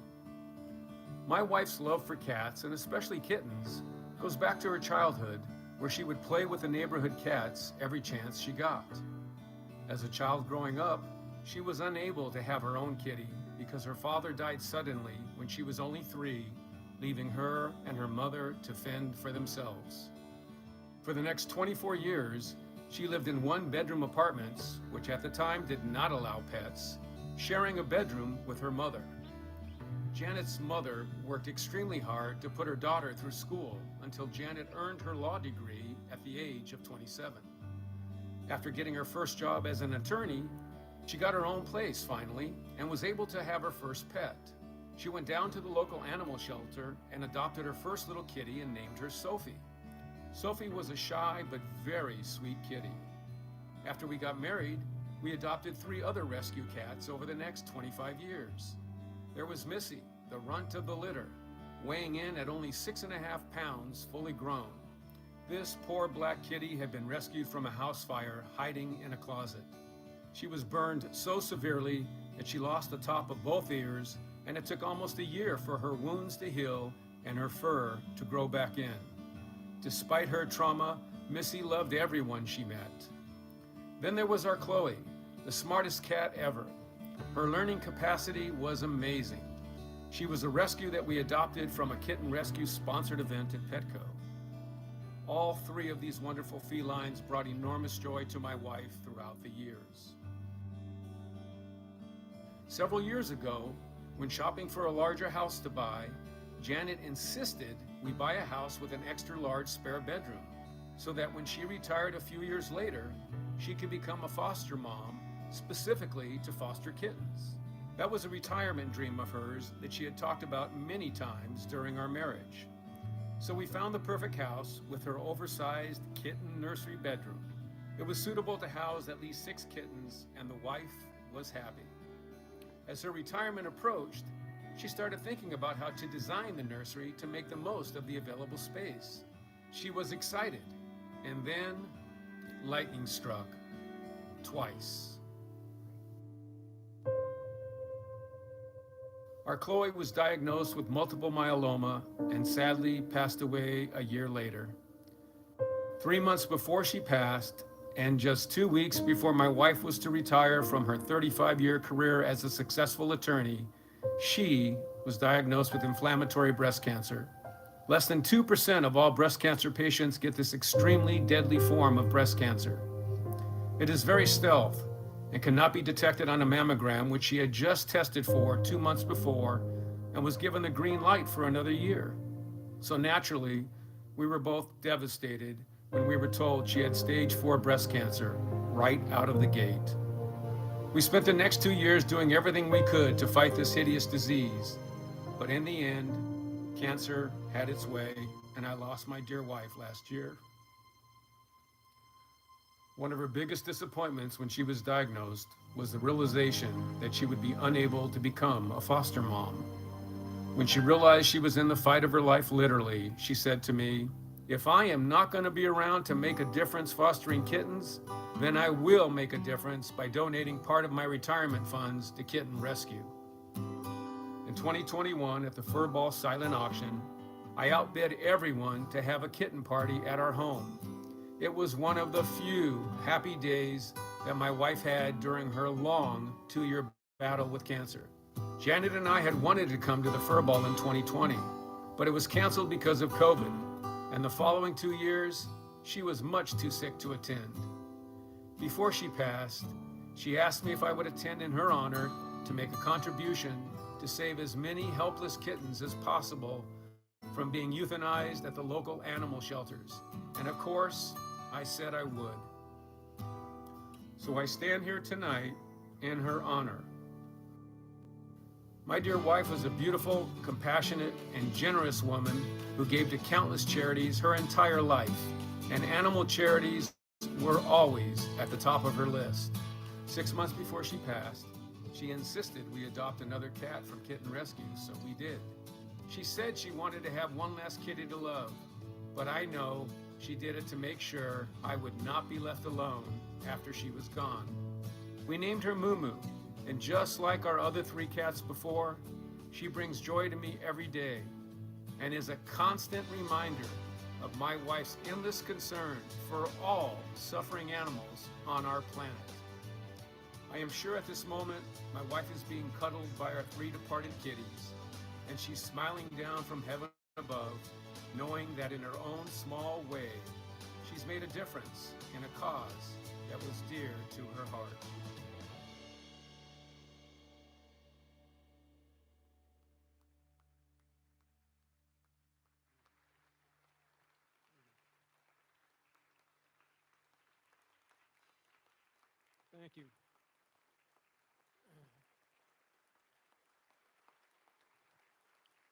My wife's love for cats, and especially kittens, goes back to her childhood, where she would play with the neighborhood cats every chance she got. As a child growing up, she was unable to have her own kitty because her father died suddenly when she was only 3, leaving her and her mother to fend for themselves. For the next 24 years, she lived in one-bedroom apartments, which at the time did not allow pets, sharing a bedroom with her mother. Janet's mother worked extremely hard to put her daughter through school until Janet earned her law degree at the age of 27. After getting her first job as an attorney, she got her own place finally and was able to have her first pet. She went down to the local animal shelter and adopted her first little kitty and named her Sophie. Sophie was a shy but very sweet kitty. After we got married, we adopted 3 other rescue cats over the next 25 years. There was Missy, the runt of the litter, weighing in at only 6.5 pounds, fully grown. This poor black kitty had been rescued from a house fire, hiding in a closet. She was burned so severely that she lost the top of both ears, and it took almost a year for her wounds to heal and her fur to grow back in. Despite her trauma, Missy loved everyone she met. Then there was our Chloe, the smartest cat ever. Her learning capacity was amazing. She was a rescue that we adopted from a kitten rescue sponsored event at Petco. All 3 of these wonderful felines brought enormous joy to my wife throughout the years. Several years ago, when shopping for a larger house to buy, Janet insisted we buy a house with an extra large spare bedroom, so that when she retired a few years later, she could become a foster mom, specifically to foster kittens. That was a retirement dream of hers that she had talked about many times during our marriage. So we found the perfect house with her oversized kitten nursery bedroom. It was suitable to house at least 6 kittens, and the wife was happy. As her retirement approached, she started thinking about how to design the nursery to make the most of the available space. She was excited, and then lightning struck twice. Our Chloe was diagnosed with multiple myeloma and sadly passed away a year later. 3 months before she passed, and just 2 weeks before my wife was to retire from her 35-year career as a successful attorney, she was diagnosed with inflammatory breast cancer. Less than 2% of all breast cancer patients get this extremely deadly form of breast cancer. It is very stealth and cannot be detected on a mammogram, which she had just tested for 2 months before and was given the green light for another year. So naturally, we were both devastated when we were told she had stage 4 breast cancer right out of the gate. We spent the next 2 years doing everything we could to fight this hideous disease, but in the end, Cancer had its way, and I lost my dear wife last year. One of her biggest disappointments when she was diagnosed was the realization that she would be unable to become a foster mom. When she realized she was in the fight of her life, literally, she said to me, "If I am not going to be around to make a difference fostering kittens, then I will make a difference by donating part of my retirement funds to Kitten Rescue." In 2021, at the Furball silent auction, I outbid everyone to have a kitten party at our home. It was one of the few happy days that my wife had during her long 2-year battle with cancer. Janet and I had wanted to come to the Furball in 2020, but it was canceled because of COVID. And the following 2 years, she was much too sick to attend. Before she passed, she asked me if I would attend in her honor to make a contribution to save as many helpless kittens as possible from being euthanized at the local animal shelters. And of course, I said I would. So I stand here tonight in her honor. My dear wife was a beautiful, compassionate, and generous woman who gave to countless charities her entire life, and animal charities were always at the top of her list. 6 months before she passed, she insisted we adopt another cat from Kitten Rescue, so we did. She said she wanted to have one less kitty to love, but I know she did it to make sure I would not be left alone after she was gone. We named her Moo Moo, and just like our other 3 cats before, she brings joy to me every day and is a constant reminder of my wife's endless concern for all suffering animals on our planet. I am sure at this moment my wife is being cuddled by our 3 departed kitties, and she's smiling down from heaven above, knowing that in her own small way, she's made a difference in a cause that was dear to her heart. Thank you.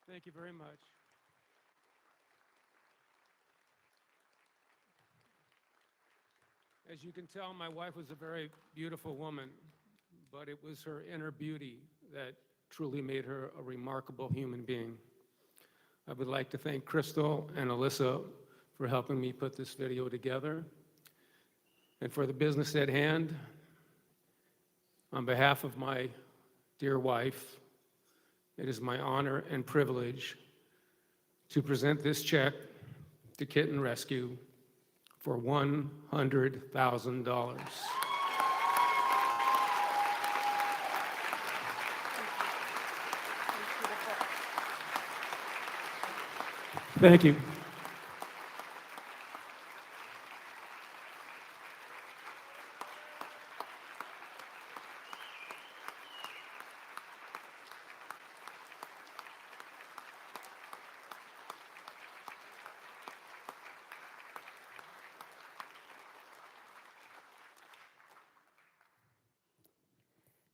Thank you very much. As you can tell, my wife was a very beautiful woman, but it was her inner beauty that truly made her a remarkable human being. I would like to thank Crystal and Alyssa for helping me put this video together. And for the business at hand, on behalf of my dear wife, it is my honor and privilege to present this check to Kitten Rescue for $100,000. Thank you.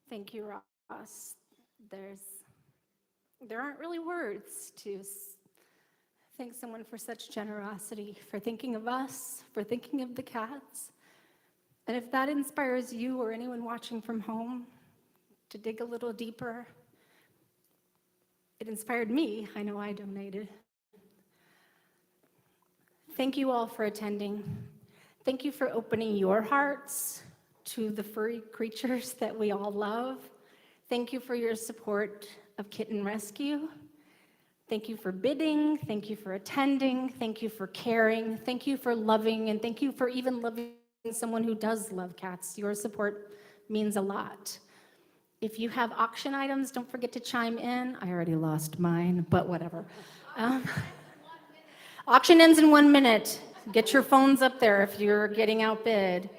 Thank you, Ross. There aren't really words to thank someone for such generosity, for thinking of us, for thinking of the cats. And if that inspires you or anyone watching from home to dig a little deeper, it inspired me. I know I donated. Thank you all for attending. Thank you for opening your hearts to the furry creatures that we all love. Thank you for your support of Kitten Rescue. Thank you for bidding. Thank you for attending. Thank you for caring. Thank you for loving. And thank you for even loving someone who does love cats. Your support means a lot. If you have auction items, don't forget to chime in. I already lost mine, but whatever. Auction ends in 1 minute. Get your phones up there if you're getting outbid.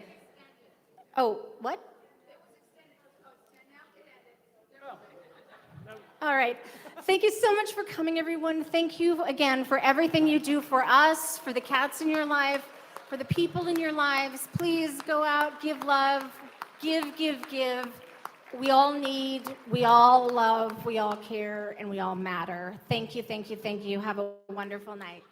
Oh, what? All right. Thank you so much for coming, everyone. Thank you again for everything you do for us, for the cats in your life, for the people in your lives. Please go out, give love, give, We all need, we all love, we all care, and we all matter. Thank you, thank you, thank you. Have a wonderful night.